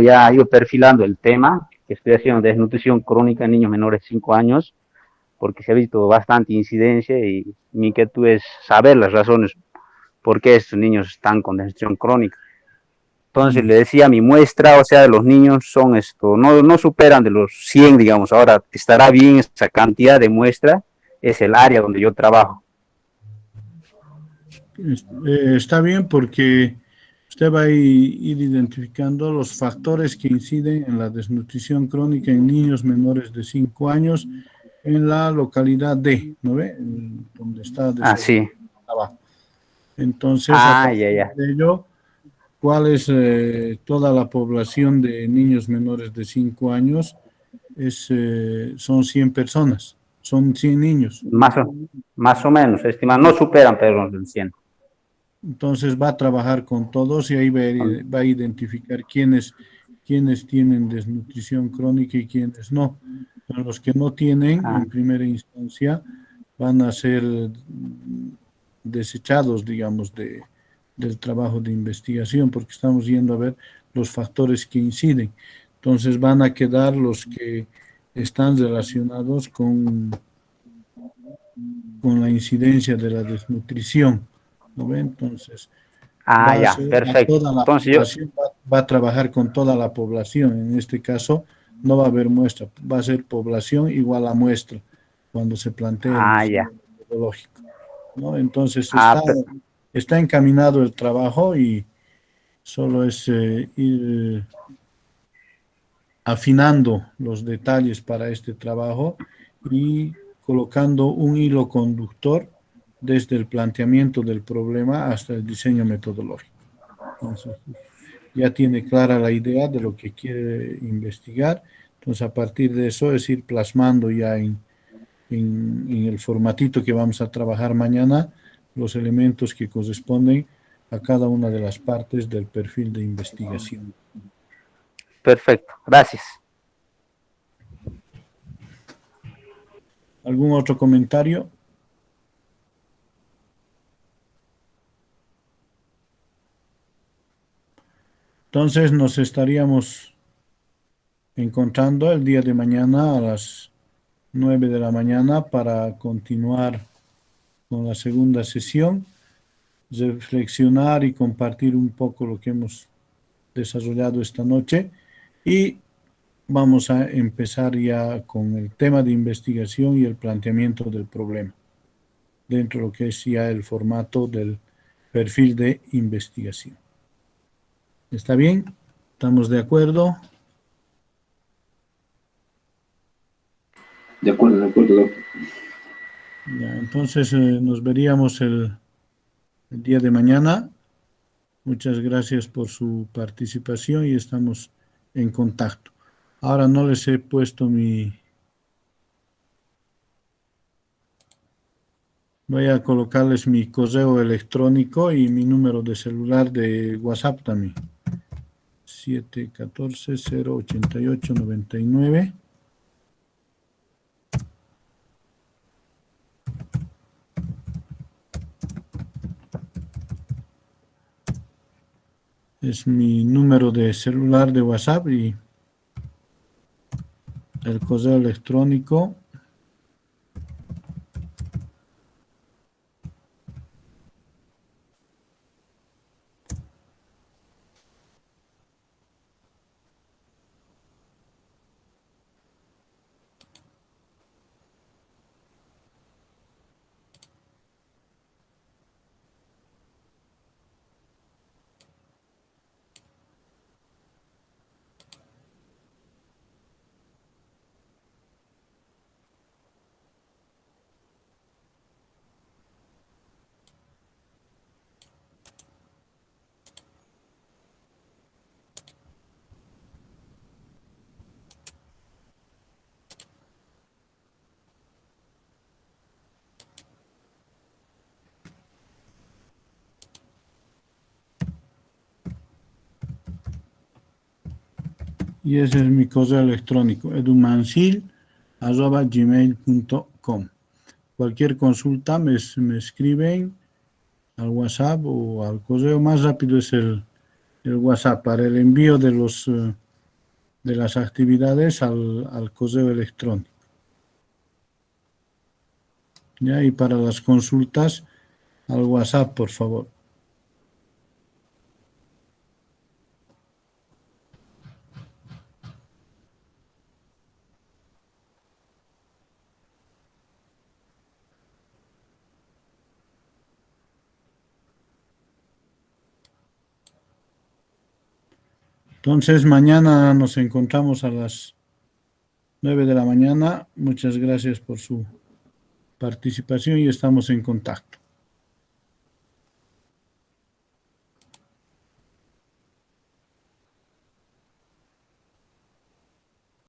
ya he ido perfilando el tema, que estoy haciendo desnutrición crónica en niños menores de 5 años, porque se ha visto bastante incidencia y mi inquietud es saber las razones por qué estos niños están con desnutrición crónica. Entonces le decía, mi muestra, o sea, de los niños son no superan de los 100, digamos. Ahora, estará bien esa cantidad de muestra, es el área donde yo trabajo. Está bien porque usted va a ir identificando los factores que inciden en la desnutrición crónica en niños menores de 5 años en la localidad D, ¿no ve? Donde está sí. abajo. Entonces, a partir de ello, ¿cuál es toda la población de niños menores de 5 años? Son 100 personas, son 100 niños. Más o menos, estimado, no superan, pero los 100. Entonces va a trabajar con todos y ahí va a identificar quiénes tienen desnutrición crónica y quiénes no. Pero los que no tienen, en primera instancia, van a ser desechados, digamos, de del trabajo de investigación, porque estamos yendo a ver los factores que inciden. Entonces van a quedar los que están relacionados con la incidencia de la desnutrición, ¿no ve? Entonces, Ah, va a ya, ser a perfecto. toda la Entonces yo, población, va a trabajar con toda la población. En este caso, no va a haber muestra, va a ser población igual a muestra cuando se plantee el ah, ya. diseño metodológico, ¿no? Entonces, Ah, está encaminado el trabajo y solo es ir afinando los detalles para este trabajo y colocando un hilo conductor desde el planteamiento del problema hasta el diseño metodológico. Entonces, ya tiene clara la idea de lo que quiere investigar. Entonces, a partir de eso es ir plasmando ya en el formatito que vamos a trabajar mañana los elementos que corresponden a cada una de las partes del perfil de investigación. perfecto, gracias. ¿Algún otro comentario? Entonces nos estaríamos encontrando el día de mañana a las 9 de la mañana para continuar con la segunda sesión, reflexionar y compartir un poco lo que hemos desarrollado esta noche y vamos a empezar ya con el tema de investigación y el planteamiento del problema dentro de lo que es ya el formato del perfil de investigación. ¿Está bien? ¿Estamos de acuerdo? De acuerdo, doctor. Ya, entonces nos veríamos el día de mañana. Muchas gracias por su participación y estamos en contacto. Ahora no les he puesto voy a colocarles mi correo electrónico y mi número de celular de WhatsApp también. 714-088-99. Es mi número de celular de WhatsApp y el correo electrónico. Y ese es mi correo electrónico, edumancil@gmail.com. Cualquier consulta me escriben al WhatsApp o al correo. Más rápido es el WhatsApp para el envío de las actividades al correo electrónico. ¿Ya? Y para las consultas al WhatsApp, por favor. Entonces, mañana nos encontramos a las 9 de la mañana. Muchas gracias por su participación y estamos en contacto.